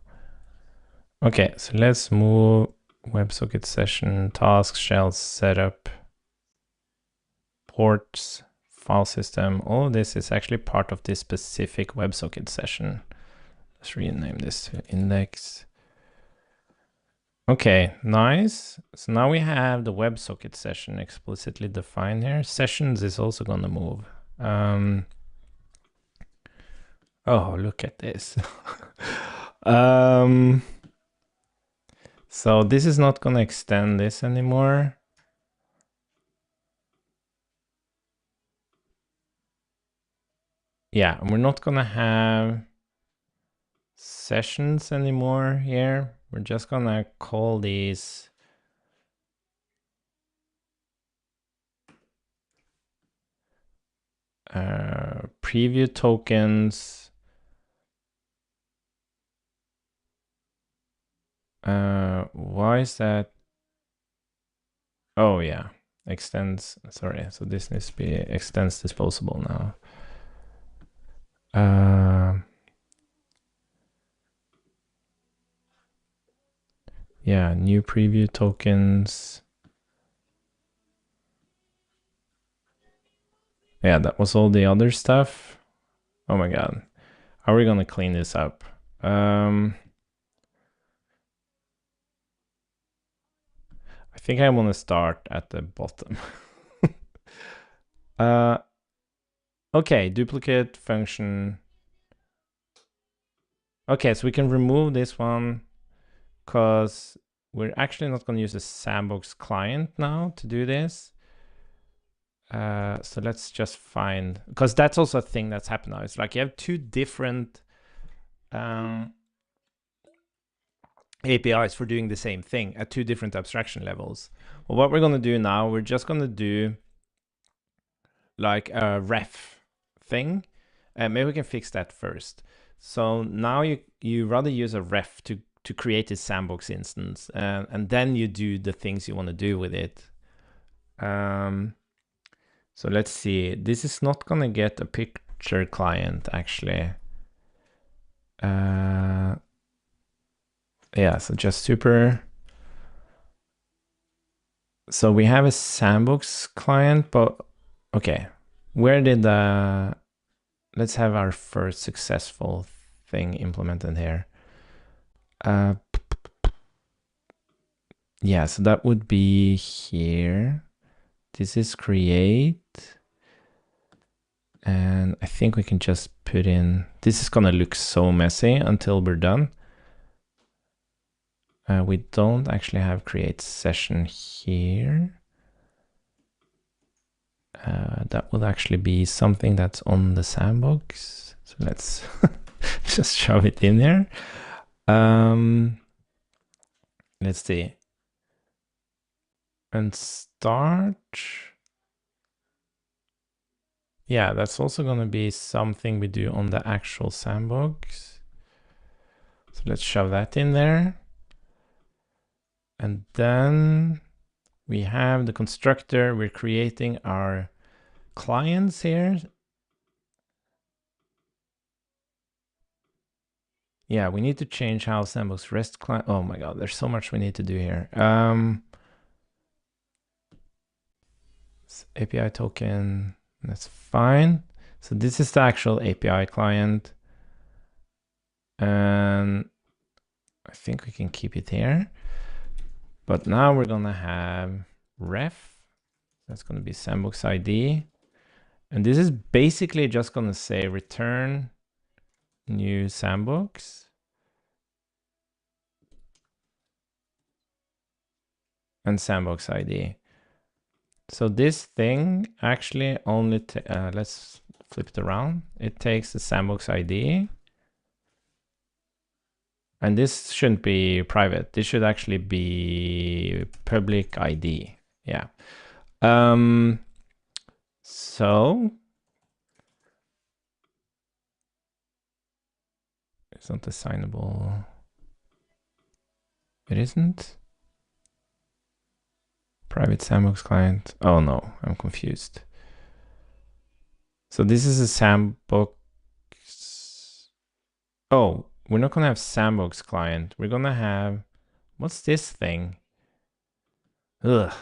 Okay, so let's move WebSocket session, task, shell, setup, ports, file system. All of this is actually part of this specific WebSocket session. Let's rename this to index. Okay, nice. So now we have the WebSocket session explicitly defined here. Sessions is also going to move. Oh, look at this. So this is not going to extend this anymore. Yeah, we're not going to have sessions anymore here. We're just going to call these preview tokens. Why is that? Oh yeah, extends. Sorry, so this needs to be extends disposable now. Yeah, new preview tokens. Yeah, that was all the other stuff. Oh my god, how are we gonna clean this up? I think I want to start at the bottom. Okay, duplicate function. Okay, so we can remove this one because we're actually not going to use a sandbox client now to do this. So let's just find, because that's also a thing that's happened now. It's like you have two different APIs for doing the same thing at two different abstraction levels. Well, what we're going to do now, we're just going to do like a ref thing. Maybe we can fix that first. So now you rather use a ref to create a sandbox instance, and then you do the things you want to do with it. So let's see. This is not going to get a picture client, actually. Yeah, so just super. So we have a sandbox client, but okay. Where did the... Let's have our first successful thing implemented here. Yeah, so that would be here. This is create. And I think we can just put in, this is gonna look so messy until we're done. We don't actually have create session here. That will actually be something that's on the sandbox. So let's just shove it in there. Let's see. And start. Yeah, that's also going to be something we do on the actual sandbox. So let's shove that in there. And then we have the constructor. We're creating our clients here. Yeah, we need to change how sandbox REST client. Oh my god, there's so much we need to do here. API token, that's fine. So this is the actual API client. And I think we can keep it here. But now we're gonna have ref. That's gonna be sandbox ID. And this is basically just gonna say return new sandbox. And sandbox ID. So this thing actually only, let's flip it around. It takes the sandbox ID. And this shouldn't be private. This should actually be public ID. Yeah. So It's not assignable. It isn't. Private sandbox client. Oh no, I'm confused. So this is a sandbox. Oh, we're not gonna have sandbox client. We're gonna have, what's this thing? Ugh.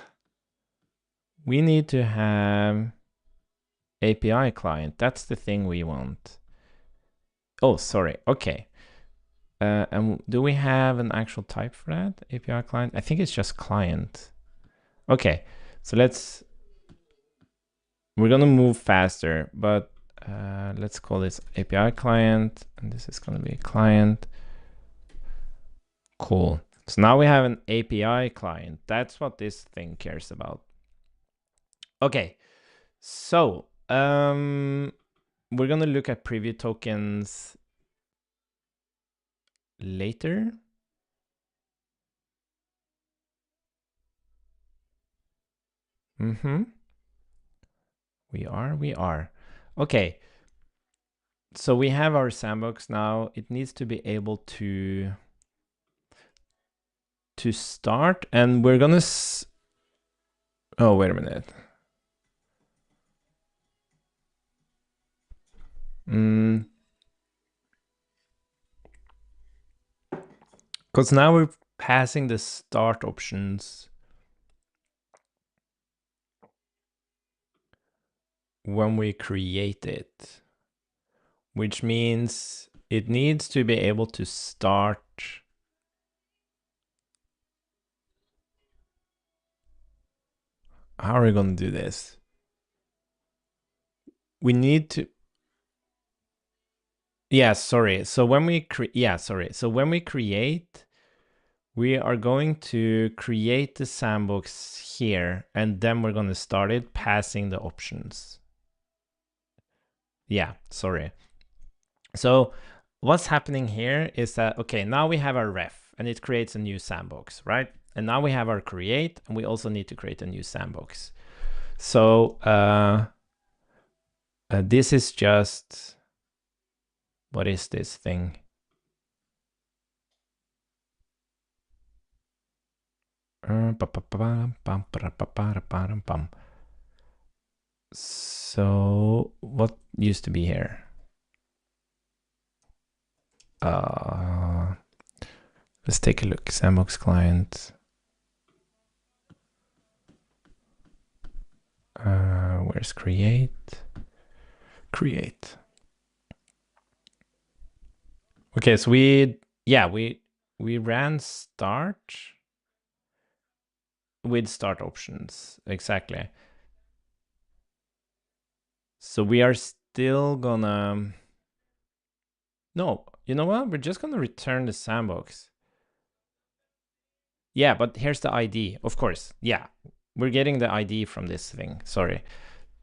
We need to have API client. That's the thing we want. Oh, sorry. Okay. And do we have an actual type for that? API client? I think it's just client. Okay. So we're gonna move faster, but let's call this API client, and this is gonna be client. Cool. So now we have an API client. That's what this thing cares about. Okay. So we're gonna look at preview tokens later. We are. Okay. So we have our sandbox now. It needs to be able to start, and we're gonna oh, wait a minute. Because now we're passing the start options when we create it, which means it needs to be able to start. How are we going to do this? We need to. Yeah, sorry. So when we So when we create, we are going to create the sandbox here, and then we're going to start it passing the options. Yeah, sorry. So what's happening here is that, okay, now we have our ref and it creates a new sandbox, right? And now we have our create, and we also need to create a new sandbox. So this is just, what is this thing? So what used to be here? Let's take a look. Sandbox client. Where's create? Create. Okay, so we ran start with start options. Exactly. So we are still gonna, no, you know what? We're just gonna return the sandbox. Yeah, but here's the ID, of course. Yeah, we're getting the ID from this thing, sorry.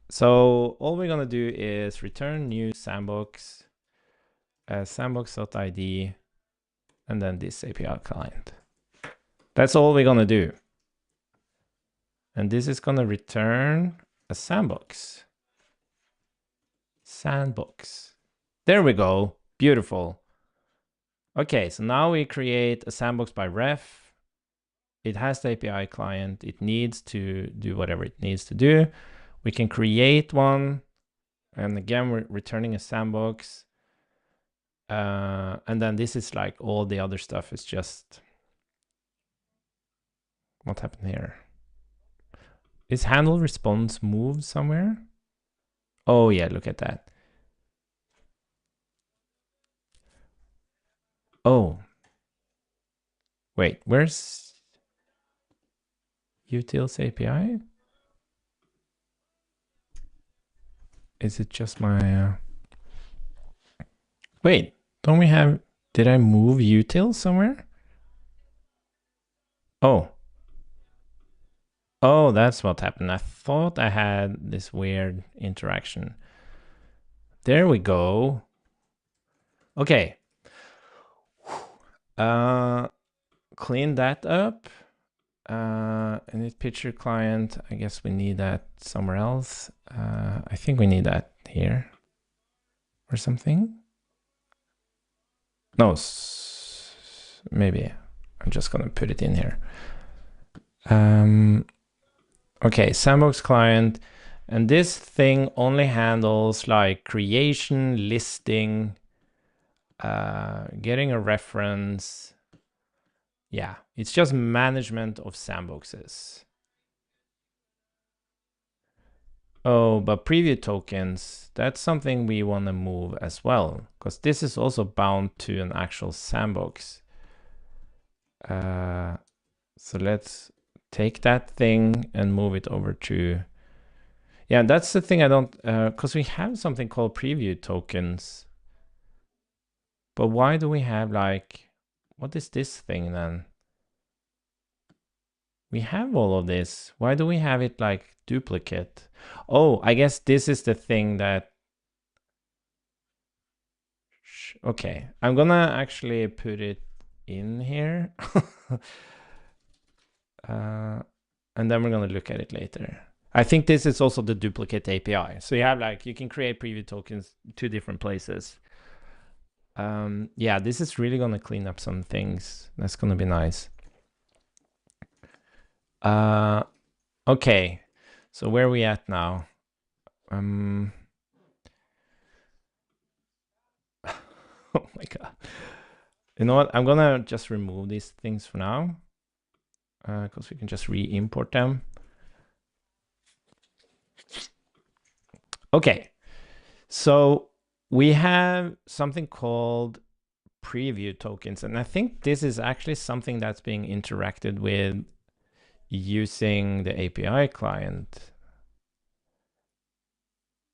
So all we're gonna do is return new sandbox, sandbox.id, and then this API client. That's all we're gonna do. And this is gonna return a sandbox. Sandbox. There we go. Beautiful. Okay, so now we create a sandbox by ref. It has the API client. It needs to do whatever it needs to do. We can create one. And again, we're returning a sandbox. And then this is like all the other stuff is just, what happened here? Is handle response moved somewhere? Oh yeah, look at that. Oh, wait, where's utils API? Is it just my, wait, don't we have, did I move utils somewhere? Oh, that's what happened. I thought I had this weird interaction. There we go. Okay. Clean that up. Init picture client. I guess we need that somewhere else. I think we need that here or something. No, maybe I'm just gonna put it in here. Okay, Sandbox client, and this thing only handles like creation, listing, getting a reference. Yeah, it's just management of sandboxes. Oh, but preview tokens, that's something we want to move as well, because this is also bound to an actual sandbox. So let's take that thing and move it over to, yeah, that's the thing I don't, because we have something called preview tokens. But why do we have like, what is this thing then? We have all of this. Why do we have it like duplicate? Oh, I guess this is the thing that, okay, I'm gonna actually put it in here. And then we're gonna look at it later. I think this is also the duplicate API. So you have like, you can create preview tokens 2 different places. Yeah, this is really gonna clean up some things. That's gonna be nice. Okay, so where are we at now? Oh my god. You know what? I'm gonna just remove these things for now, because we can just re-import them. Okay, so we have something called preview tokens, and I think this is actually something that's being interacted with using the API client.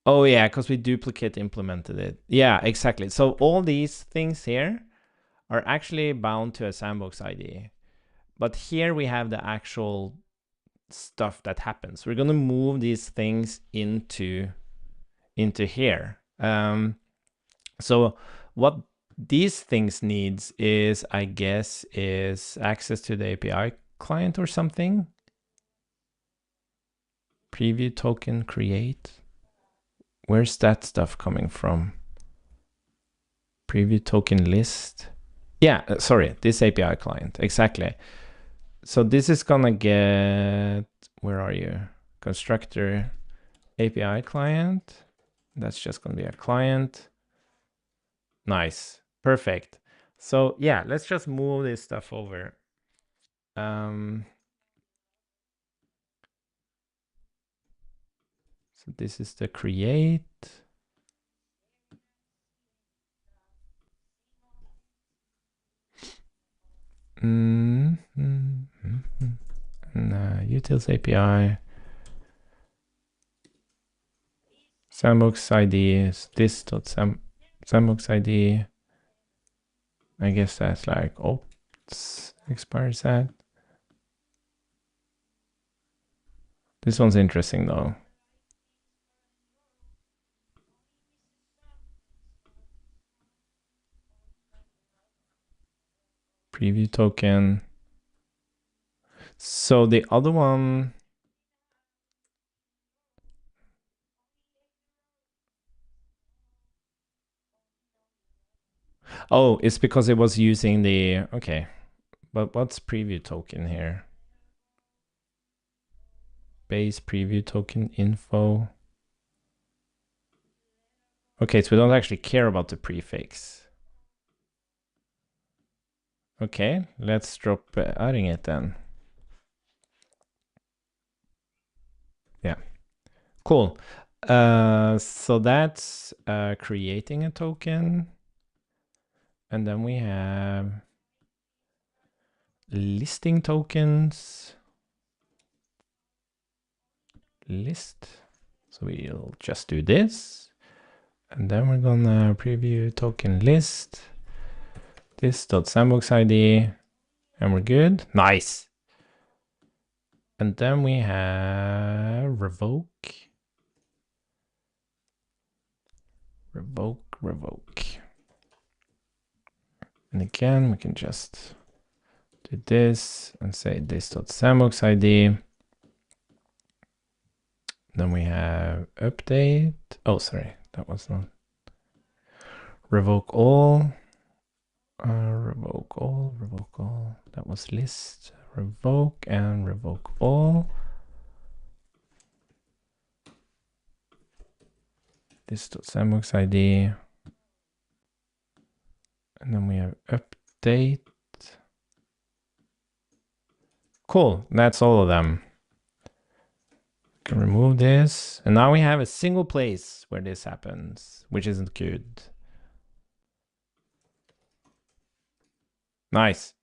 Oh yeah, because we duplicate implemented it. Yeah, exactly. So all these things here are actually bound to a sandbox ID. But here we have the actual stuff that happens. We're going to move these things into here. So what these things needs is, I guess, is access to the API client or something. Preview token create. Where's that stuff coming from? Preview token list. Yeah, sorry, this API client, exactly. So this is gonna get, where are you? Constructor API client. That's just gonna be a client. Nice, perfect. So yeah, let's just move this stuff over. So this is the create. And utils API. Sandbox ID is this.sandbox ID. I guess that's like oops, expires that. This one's interesting though. Preview token. So the other one, oh, it's because it was using the, okay, but what's preview token here? Base preview token info. Okay, so we don't actually care about the prefix. Okay, let's drop adding it then. Yeah, cool. So that's creating a token. And then we have listing tokens. List. So we'll just do this. And then we're gonna preview token list. This.sandbox ID. And we're good. Nice. And then we have revoke. Revoke. And again, we can just do this and say this.sandbox ID. Then we have update. Oh, sorry, that was not. Revoke all. Revoke all, revoke all. That was list. Revoke and revoke all. This sandbox ID. And then we have update. Cool, that's all of them. Can remove this. And now we have a single place where this happens, which isn't good. Nice.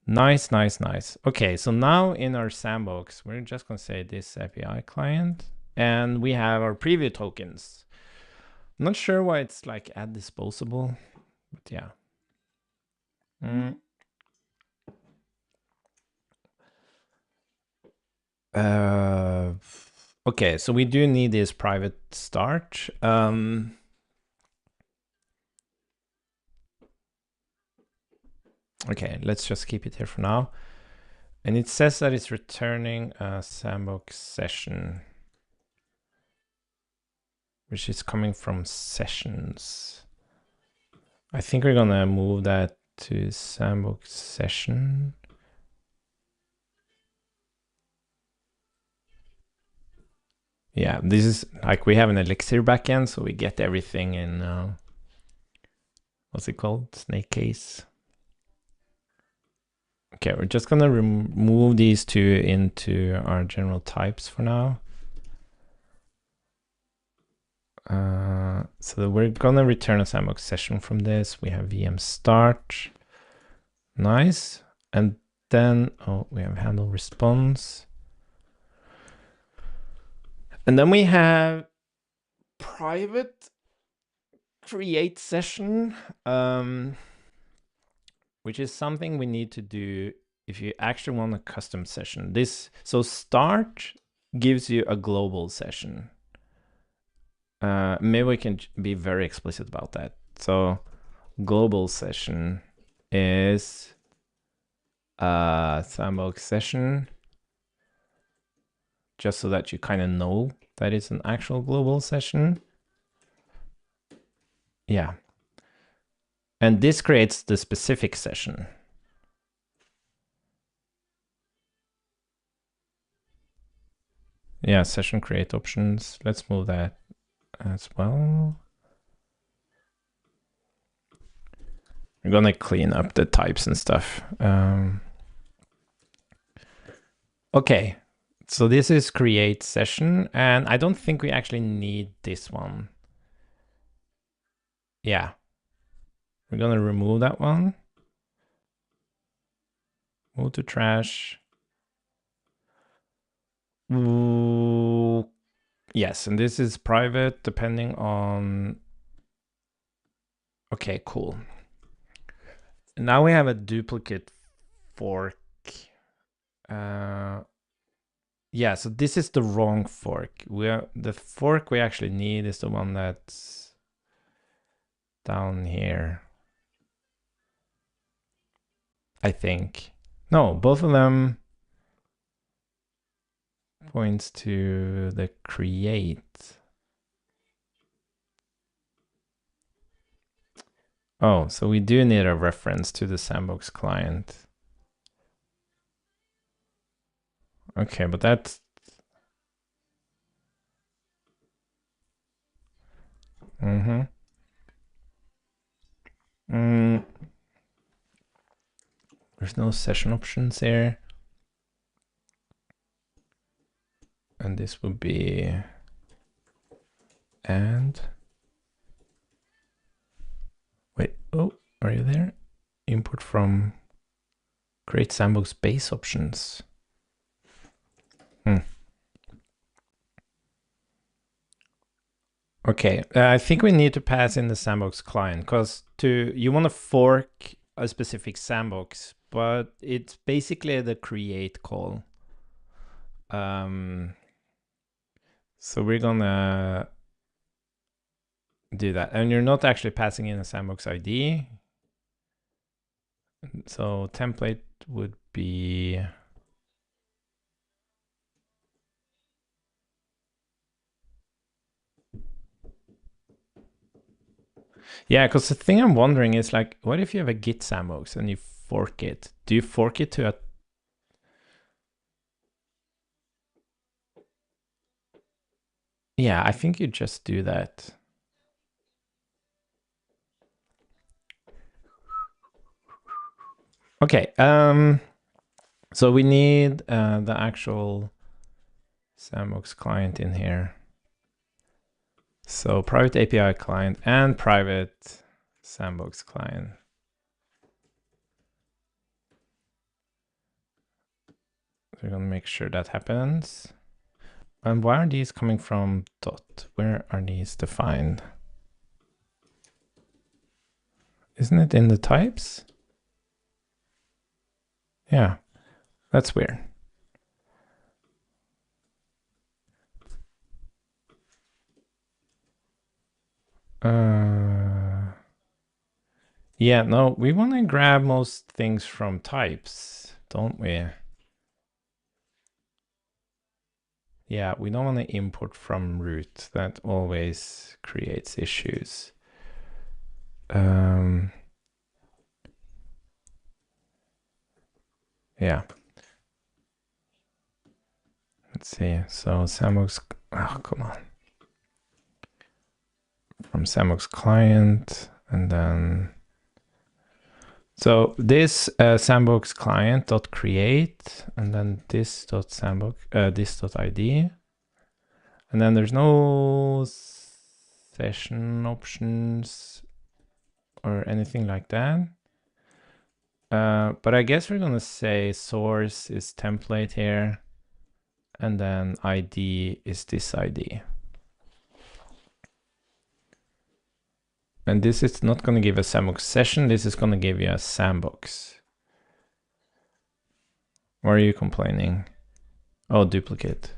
Nice, nice, nice. Okay, so now in our sandbox, we're just gonna say this API client, and we have our preview tokens. I'm not sure why it's like add disposable, but yeah. Okay, so we do need this private start. Okay, let's just keep it here for now. And it says that it's returning a sandbox session, which is coming from sessions. I think we're gonna move that to sandbox session. Yeah, this is like we have an Elixir backend, so we get everything in, what's it called? Snake case. Okay, we're just gonna remove these two into our general types for now. So we're gonna return a sandbox session from this. We have VM start. Nice. And then, oh, we have handle response. And then we have private create session, which is something we need to do if you actually want a custom session. So start gives you a global session. Maybe we can be very explicit about that. So global session is a sandbox session, just so that you kind of know that it's an actual global session. Yeah. And this creates the specific session. Yeah, session create options. Let's move that as well. We're gonna clean up the types and stuff. Okay, so this is create session, and I don't think we actually need this one. Yeah, we're gonna remove that one. Move to trash. Ooh, yes, and this is private depending on. Okay, cool. Now we have a duplicate fork. Yeah, so this is the wrong fork. The fork we actually need is the one that's down here, I think. No, both of them points to the create. Oh, so we do need a reference to the sandbox client. Okay, but that's... There's no session options here. And this would be... And... Wait, oh, are you there? Import from create sandbox base options. Okay, I think we need to pass in the sandbox client, because you want to fork a specific sandbox, but it's basically the create call. So we're gonna do that, and you're not actually passing in a sandbox ID. So template would be... Yeah, because the thing I'm wondering is like, what if you have a Git sandbox and you fork it? Do you fork it to a... Yeah, I think you just do that. Okay, so we need the actual sandbox client in here. So private API client and private sandbox client. So we're gonna make sure that happens. And why are these coming from dot? Where are these defined? Isn't it in the types? Yeah, that's weird. Yeah, no, we want to grab most things from types, don't we? Yeah, we don't want to import from root. That always creates issues. Yeah. Let's see. So sandbox, oh, come on. From sandbox client, and then, so this sandbox client dot create, and then this dot sandbox, this dot ID, and then there's no session options or anything like that. But I guess we're gonna say source is template here, and then ID is this ID. And this is not gonna give a sandbox session, this is gonna give you a sandbox. Why are you complaining? Oh, duplicate.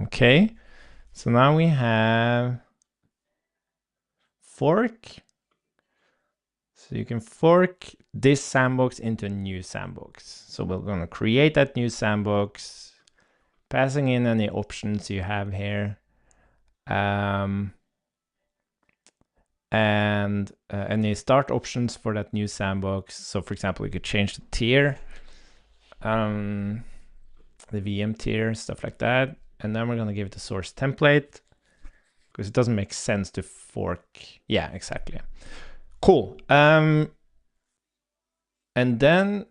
Okay, so now we have fork. So you can fork this sandbox into a new sandbox. So we're gonna create that new sandbox, passing in any options you have here. And any start options for that new sandbox. So for example, we could change the tier, the VM tier, stuff like that. And then we're gonna give it a source template because it doesn't make sense to fork. Yeah, exactly. Cool. And then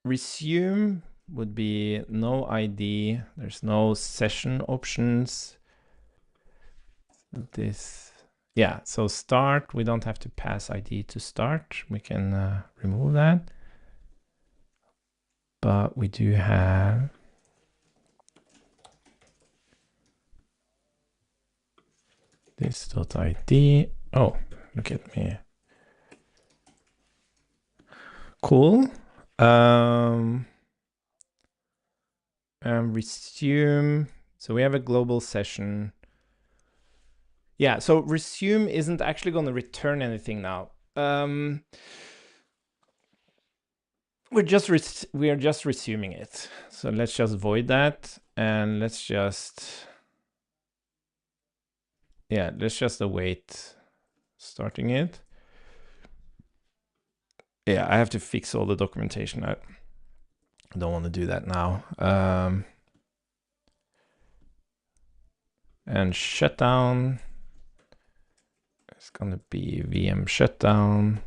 resume would be no ID. There's no session options. This, yeah, so start, we don't have to pass ID to start. We can remove that. But we do have this .id. Oh, look at me. Cool. Resume. So we have a global session. Yeah, so resume isn't actually going to return anything now. We are just resuming it. So let's just void that, and let's just, yeah, let's just await starting it. Yeah, I have to fix all the documentation. I don't want to do that now. And shutdown. It's gonna be VM shutdown.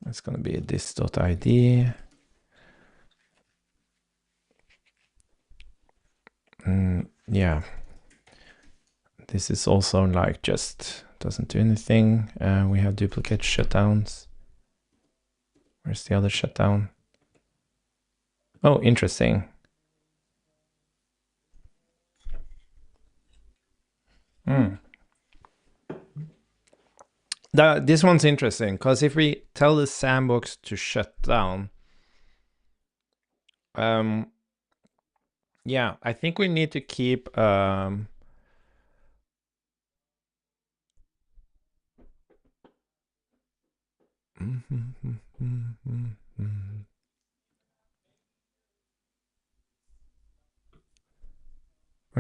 It's gonna be this.id. Yeah. This is also like just doesn't do anything. We have duplicate shutdowns. Where's the other shutdown? Oh, interesting. This one's interesting because if we tell the sandbox to shut down, yeah, I think we need to keep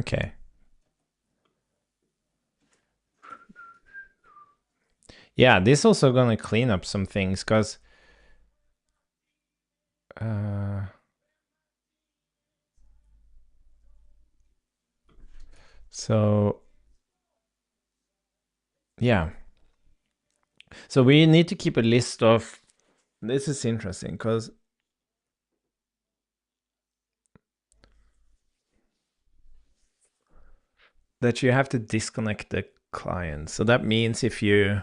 Okay. Yeah, this also gonna clean up some things because so yeah. So we need to keep a list of, this is interesting because that you have to disconnect the client. So that means if you,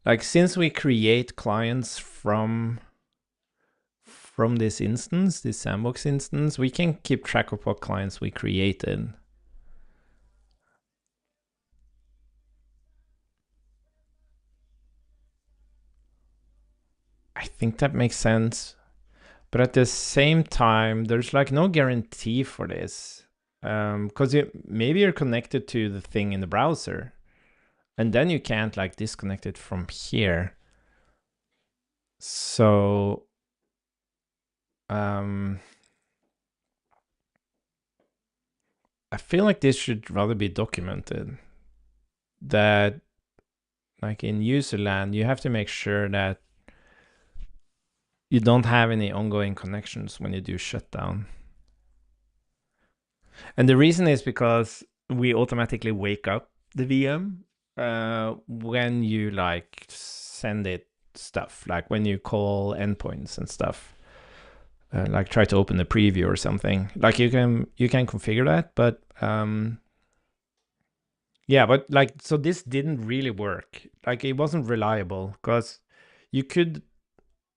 like, since we create clients from this instance, this sandbox instance, we can keep track of what clients we created. I think that makes sense. But at the same time, there's like no guarantee for this. Because maybe you're connected to the thing in the browser, and then you can't like disconnect it from here. So I feel like this should rather be documented. That like in user land, you have to make sure that you don't have any ongoing connections when you do shutdown. And the reason is because we automatically wake up the VM when you like send it stuff, like when you call endpoints and stuff. Like try to open the preview or something. Like you can configure that, but yeah, but like, so this didn't really work. Like it wasn't reliable because you could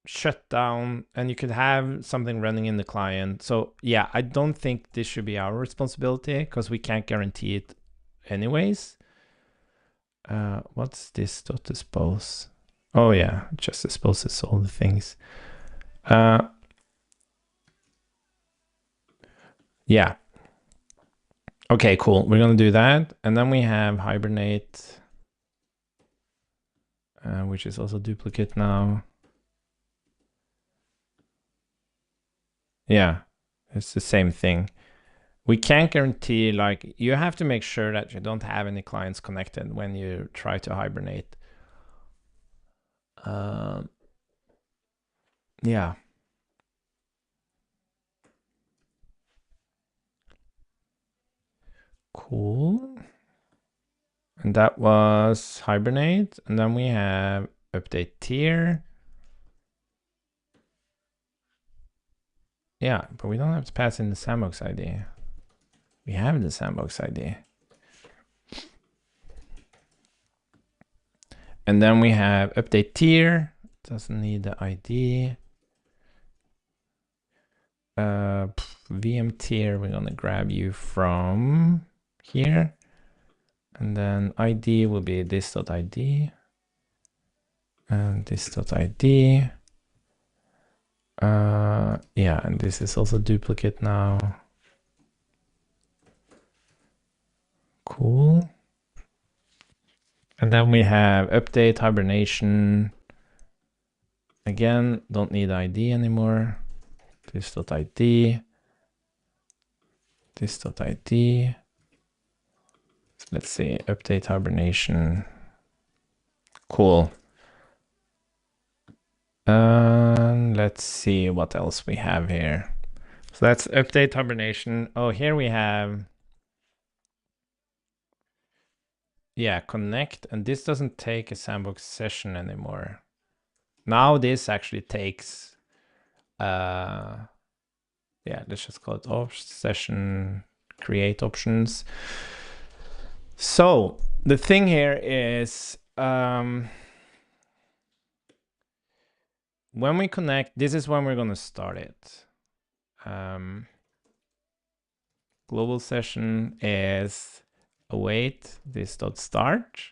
shut down and you could have something running in the client. So yeah, I don't think this should be our responsibility because we can't guarantee it anyways. What's this dot dispose? Oh yeah, just disposes all the things. Yeah. Okay, cool. We're gonna do that. And then we have hibernate, which is also duplicate now. Yeah, it's the same thing. We can't guarantee, like, you have to make sure that you don't have any clients connected when you try to hibernate. Yeah. Cool. And that was hibernate. And then we have update tier. Yeah, but we don't have to pass in the sandbox ID. We have the sandbox ID. And then we have update tier. Doesn't need the ID. VM tier, we're gonna grab you from here. And then ID will be this.id. And this.id. Yeah, and this is also duplicate now. Cool. And then we have update hibernation. Again, don't need ID anymore. This.id. This.id. Let's see, update hibernation. Cool. Let's see what else we have here. So that's update hibernation. Oh, here we have, yeah, connect, and this doesn't take a sandbox session anymore. Now this actually takes, yeah, let's just call it off session create options. So the thing here is, when we connect, this is when we're going to start it. Global session is await this dot start.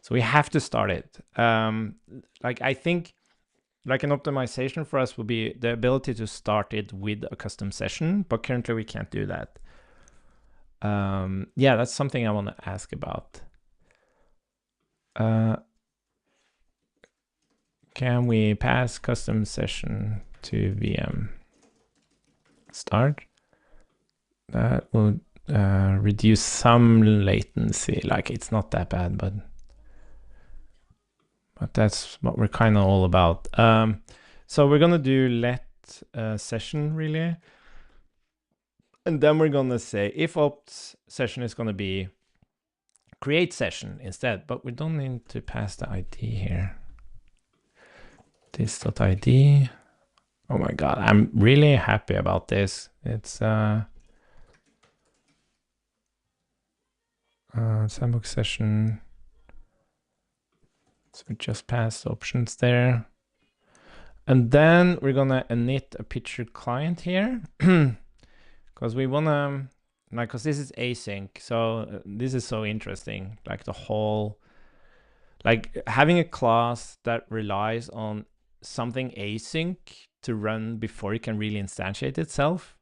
So we have to start it. Like I think like an optimization for us would be the ability to start it with a custom session, but currently we can't do that. Yeah, that's something I want to ask about. Can we pass custom session to VM? start. That will reduce some latency. Like it's not that bad, but that's what we're kind of all about. So we're gonna do let session really, and then we're gonna say if opt session is gonna be create session instead, but we don't need to pass the ID here. This.id. Oh my god, I'm really happy about this. It's sandbox session. So we just pass the options there. And then we're gonna init a picture client here because we wanna, like, because this is async. So this is so interesting. Like the whole, like having a class that relies on something async to run before it can really instantiate itself.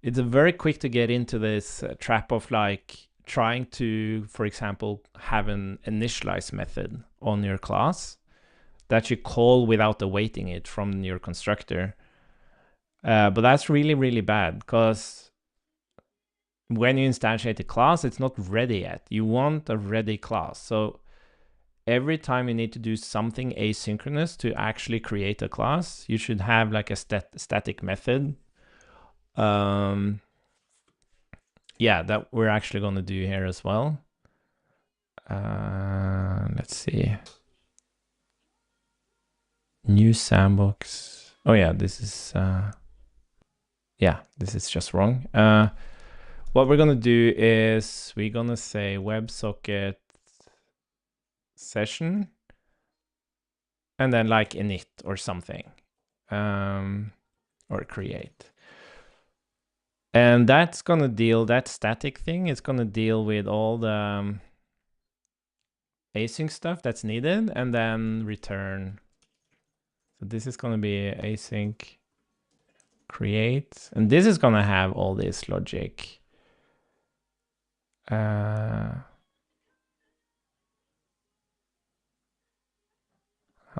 It's very quick to get into this trap of like trying to, for example, have an initialize method on your class that you call without awaiting it from your constructor. But that's really, really bad because when you instantiate a class, it's not ready yet. You want a ready class. So every time you need to do something asynchronous to actually create a class, you should have like a static method. Yeah, that we're actually going to do here as well. Let's see. New sandbox. Oh yeah, this is this is just wrong. What we're gonna do is we're gonna say WebSocket session and then like init or something, or create. And that's gonna deal, that static thing is gonna deal with all the async stuff that's needed and then return. So this is gonna be async create, and this is gonna have all this logic. How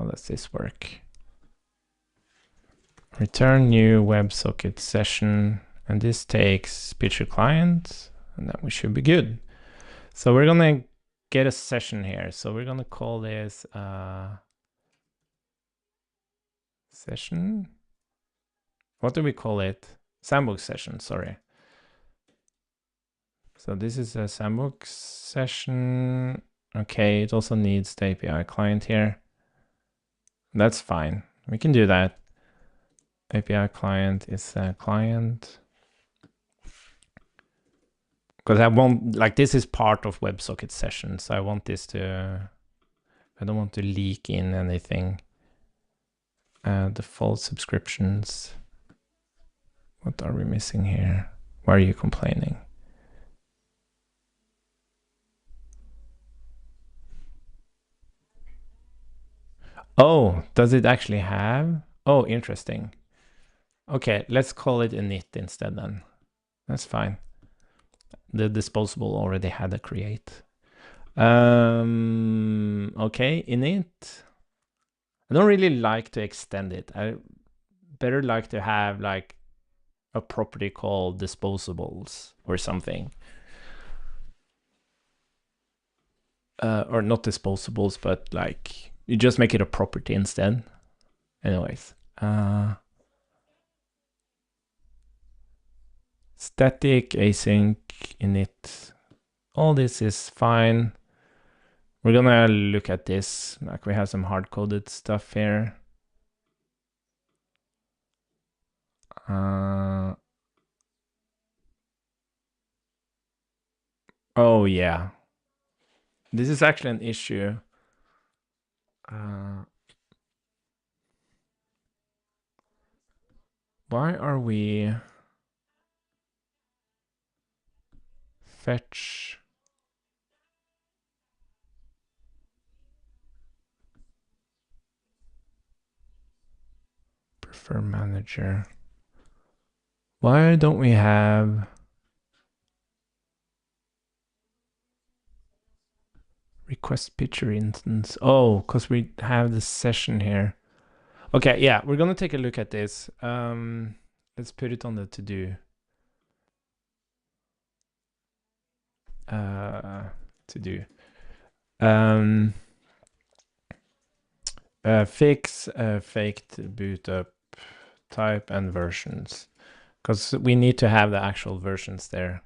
does this work? Return new WebSocket session, and this takes picture client, and then we should be good. So we're gonna get a session here. So we're gonna call this session. What do we call it? Sandbox session, sorry. So this is a sandbox session. Okay, it also needs the API client here. That's fine. We can do that. API client is a client. Because I want, like, this is part of WebSocket session. So I want this to, I don't want to leak in anything. Default subscriptions. What are we missing here? Why are you complaining? Oh, does it actually have? Oh, interesting. Okay, let's call it init instead then. That's fine. The disposable already had a create. Okay, init. I don't really like to extend it. I better like to have like a property called disposables or something. Or not disposables, but like you just make it a property instead. Anyways. Static, async, init. All this is fine. We're gonna look at this. Like we have some hard-coded stuff here. Oh yeah. This is actually an issue. Why are we fetch prefer manager? Why don't we have request picture instance? Oh, because we have the session here. Okay, yeah, we're gonna take a look at this. let's put it on the to-do. To-do. Fix faked boot up type and versions, because we need to have the actual versions there.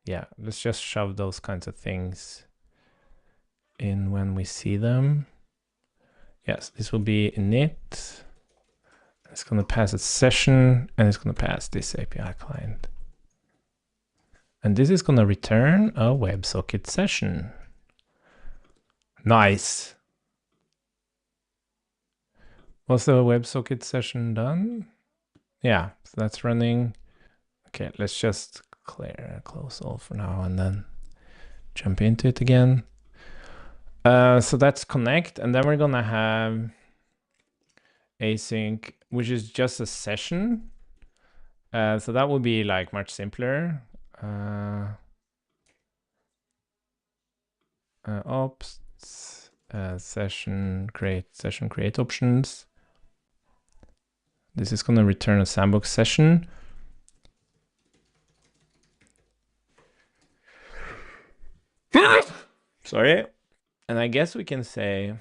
Yeah, let's just shove those kinds of things in when we see them. Yes, this will be init. It's going to pass a session, and it's going to pass this API client. And this is going to return a WebSocket session. Nice. Was the WebSocket session done? Yeah, so that's running. Okay, let's just close all for now and then jump into it again. So that's connect, and then we're gonna have async, which is just a session. So that would be like much simpler. Ops, session create options. This is gonna return a sandbox session. Sorry. And I guess we can say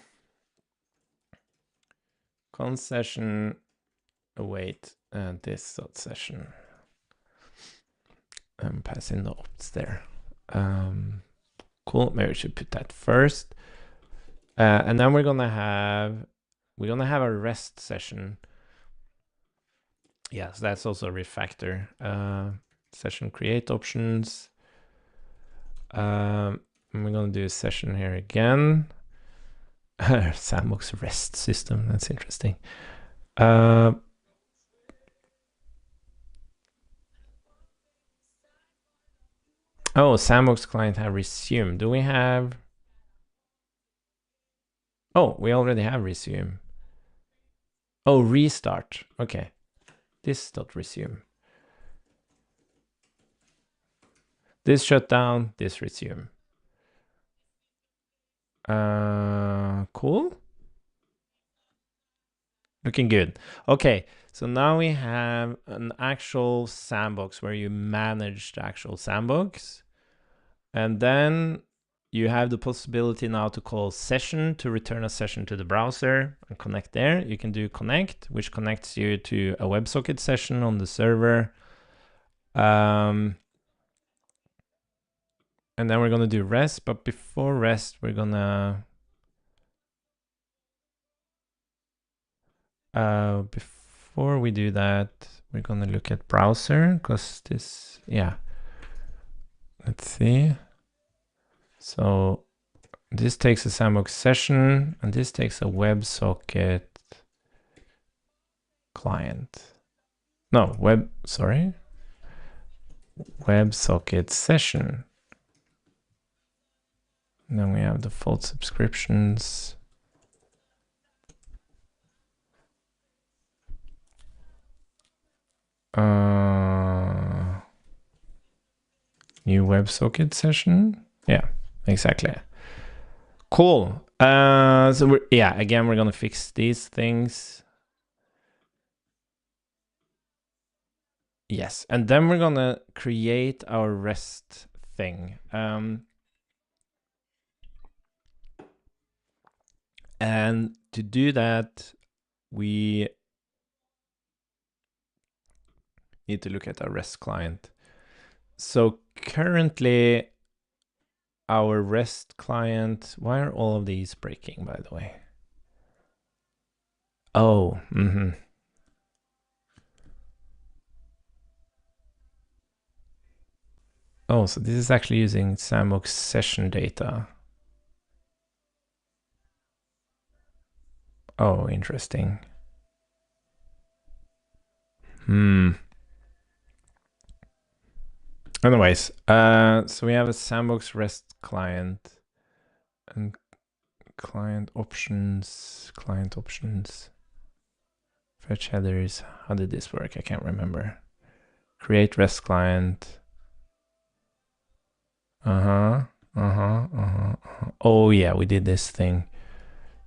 const session await this session. And pass in the opts there. Cool. Maybe we should put that first. And then we're gonna have a REST session. Yes, that's also a refactor. Session create options. And we're gonna do a session here again. Sandbox REST system. That's interesting. Oh, Sandbox client have resumed. Do we have? Oh, we already have resume. Oh, restart. Okay. This dot resume. This shut down, this resume. Cool. Looking good. Okay, so now we have an actual sandbox where you manage the actual sandbox. And then you have the possibility now to call session to return a session to the browser and connect there. You can do connect, which connects you to a WebSocket session on the server. And then we're gonna do REST, but before REST, we're gonna before we do that, we're gonna look at browser, because this, yeah. Let's see. So this takes a sandbox session, and this takes a WebSocket client. No, WebSocket session. And then we have default subscriptions. New WebSocket session. Yeah, exactly. Cool. So again, we're gonna fix these things. Yes, and then we're gonna create our REST thing. And to do that, we need to look at our REST client. So currently, our REST client, why are all of these breaking, by the way? Oh, Oh, so this is actually using Sandbox session data. Oh, interesting. Anyways, so we have a Sandbox REST client and client options, fetch headers. How did this work? I can't remember. Create REST client. Oh yeah, we did this thing.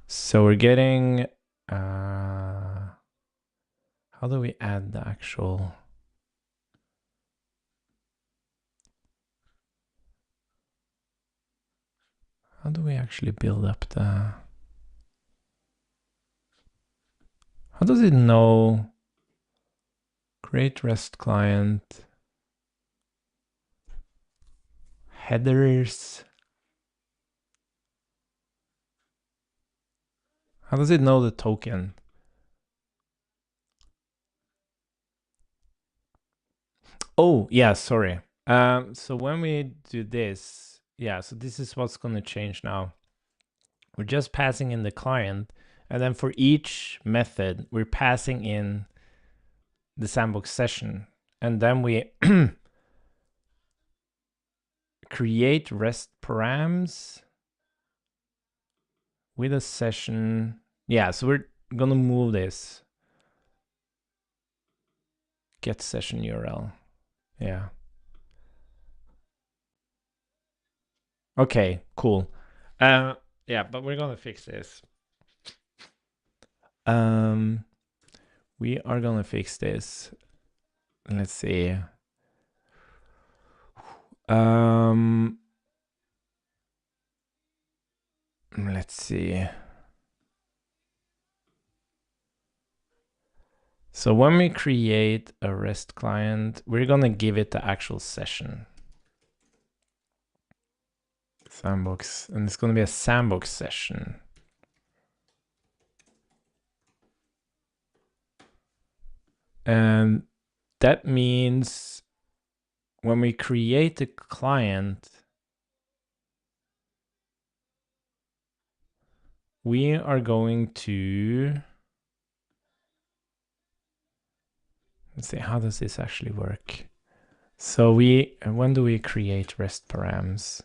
So we're getting How do we add the actual? How do we actually build up the? How does it know? Create REST client. Headers. How does it know the token? Oh, yeah, sorry. So when we do this, yeah, so this is what's going to change now. We're just passing in the client, and then for each method, we're passing in the sandbox session, and then we create REST params with a session. Yeah, so we're going to move this. Get session URL. Yeah. Okay, cool. Yeah, but we're gonna fix this. We are gonna fix this. Let's see. Let's see. So when we create a REST client, we're gonna give it the actual session. Sandbox, and it's gonna be a sandbox session. And that means when we create a client, we are going to, let's see, how does this actually work? So when do we create REST params?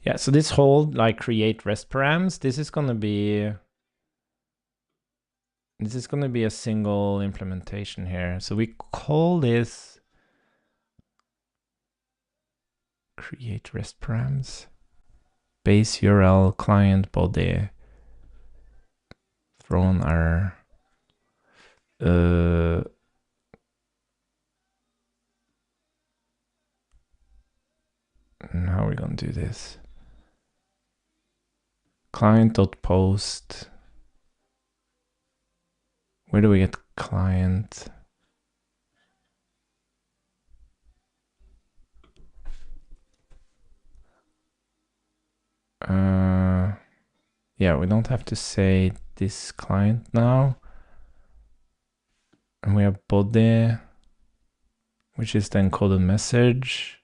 Yeah, so this whole like create REST params, this is gonna be a single implementation here. So we call this create REST params, base URL, client body, throw on our how are we gonna do this? Client.post. Where do we get client? Yeah, we don't have to say this client now. And we have body, which is the encoded message.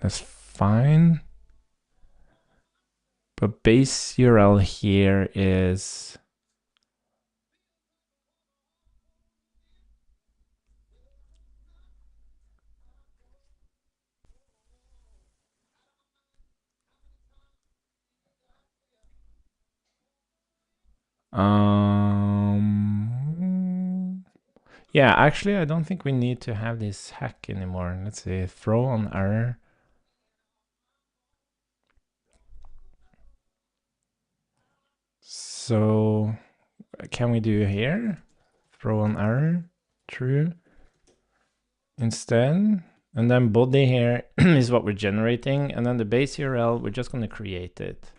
That's fine. But base URL here is yeah, actually I don't think we need to have this hack anymore. Let's see, throw on error. So can we do here? Throw on error, true. Instead, and then body here is what we're generating, and then the base URL, we're just going to create it.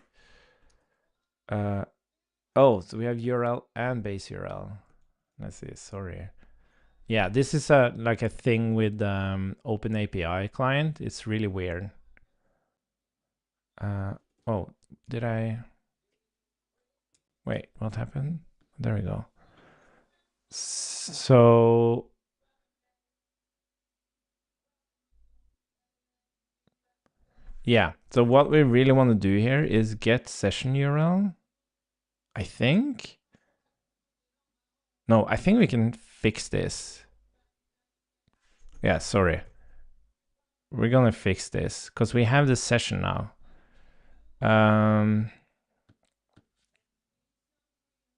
Oh, so we have URL and base URL. Let's see, sorry. Yeah, this is like a thing with Open API client. It's really weird. Oh, did I? Wait, what happened? There we go. So yeah, so what we really want to do here is get session URL, I think. No, I think we can fix this. Yeah, sorry. We're gonna fix this because we have the session now.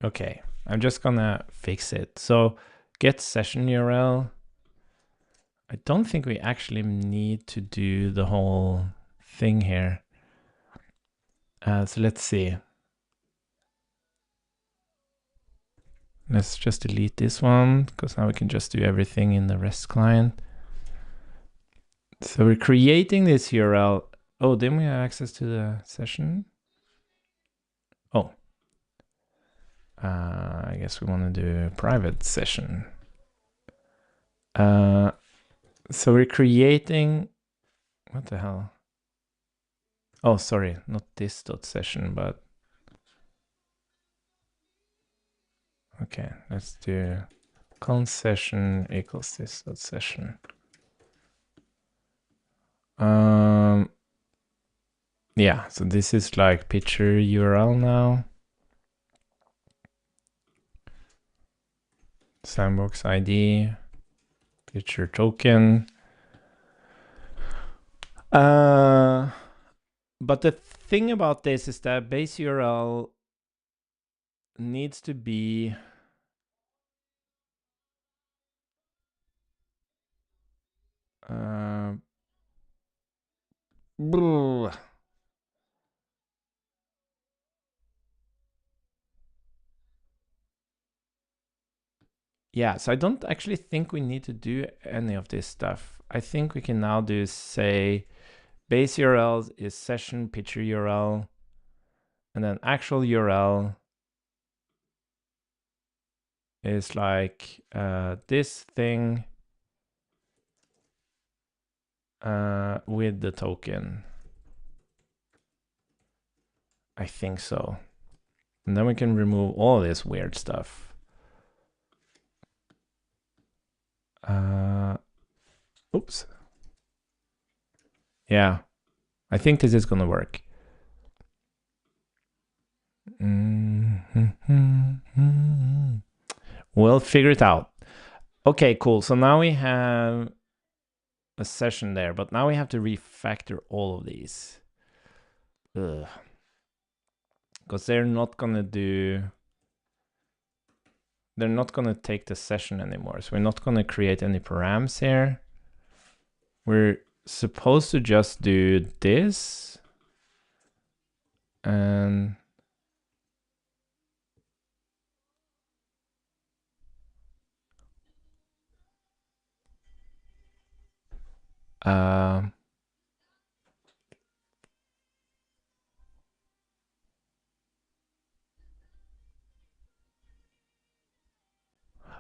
Okay, I'm just gonna fix it. So get session URL. I don't think we actually need to do the whole thing here. So let's see. let's just delete this one because now we can just do everything in the REST client. So we're creating this URL. Oh, then we have access to the session. Oh, I guess we want to do a private session. So we're creating, what the hell? Oh, sorry, not this dot session, but okay, let's do const session equals this dot session. Yeah, so this is like picture URL now. Sandbox ID, picture token. But the thing about this is that base URL needs to be yeah, so I don't actually think we need to do any of this stuff. I think we can now do, say, base URL is session picture URL, and then actual URL is like this thing with the token. I think so. And then we can remove all this weird stuff. Oops. Yeah, I think this is gonna work. We'll figure it out. Okay, cool. So now we have a session there, but now we have to refactor all of these. Because they're not gonna take the session anymore. So we're not gonna create any params here. We're supposed to just do this and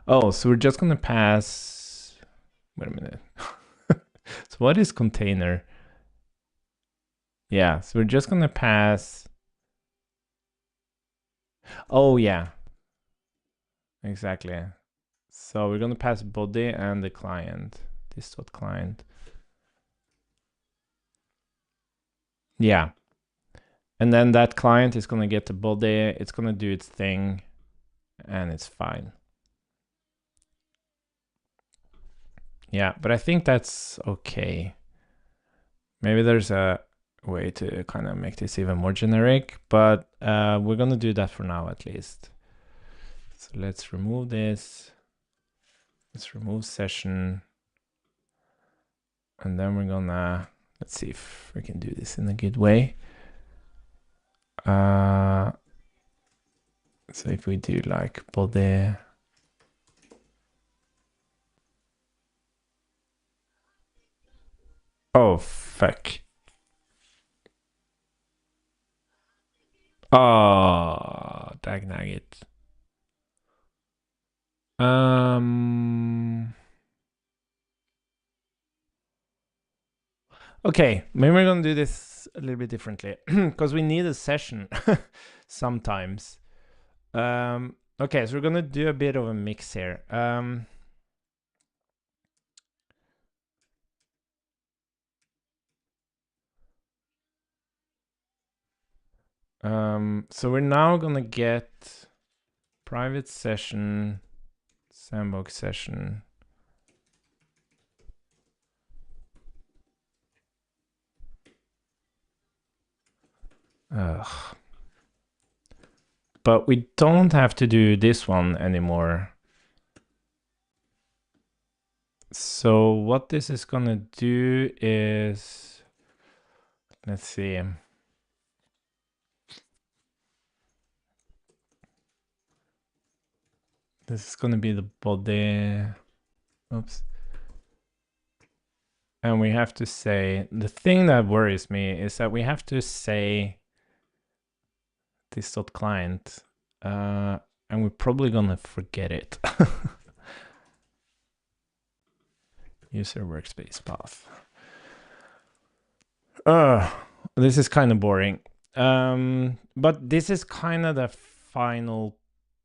oh, so we're just gonna pass, wait a minute. So what is container? Yeah, so we're just gonna pass. Oh yeah, exactly. So we're gonna pass body and the client, this dot client. Yeah. And then that client is gonna get the body, it's gonna do its thing, and it's fine. Yeah, but I think that's okay. Maybe there's a way to kind of make this even more generic, but we're gonna do that for now at least. So let's remove this. Let's remove session. And then we're gonna, let's see if we can do this in a good way. So if we do like body. Oh, fuck. Oh, dag nugget. Okay, maybe we're gonna do this a little bit differently because we need a session sometimes. Okay, so we're gonna do a bit of a mix here. So we're now gonna get private session, sandbox session. But we don't have to do this one anymore. So what this is gonna do is, let's see. This is going to be the body. Oops. And we have to say, the thing that worries me is that we have to say this.client, and we're probably going to forget it. User workspace path. This is kind of boring. But this is kind of the final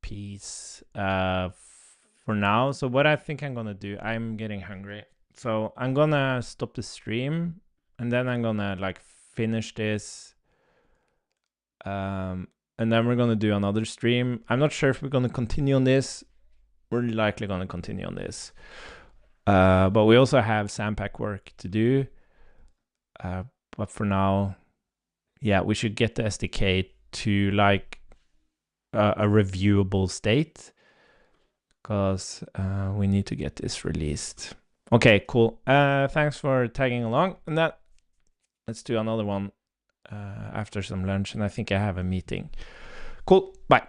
piece for now. So what I think I'm going to do, I'm getting hungry. So I'm going to stop the stream and then I'm going to like finish this. And then we're going to do another stream. I'm not sure if we're going to continue on this. We're likely going to continue on this. But we also have Sandpack work to do. But for now, yeah, we should get the SDK to like a reviewable state because we need to get this released. Okay, cool. Thanks for tagging along. And that, let's do another one after some lunch. And I think I have a meeting. Cool. Bye.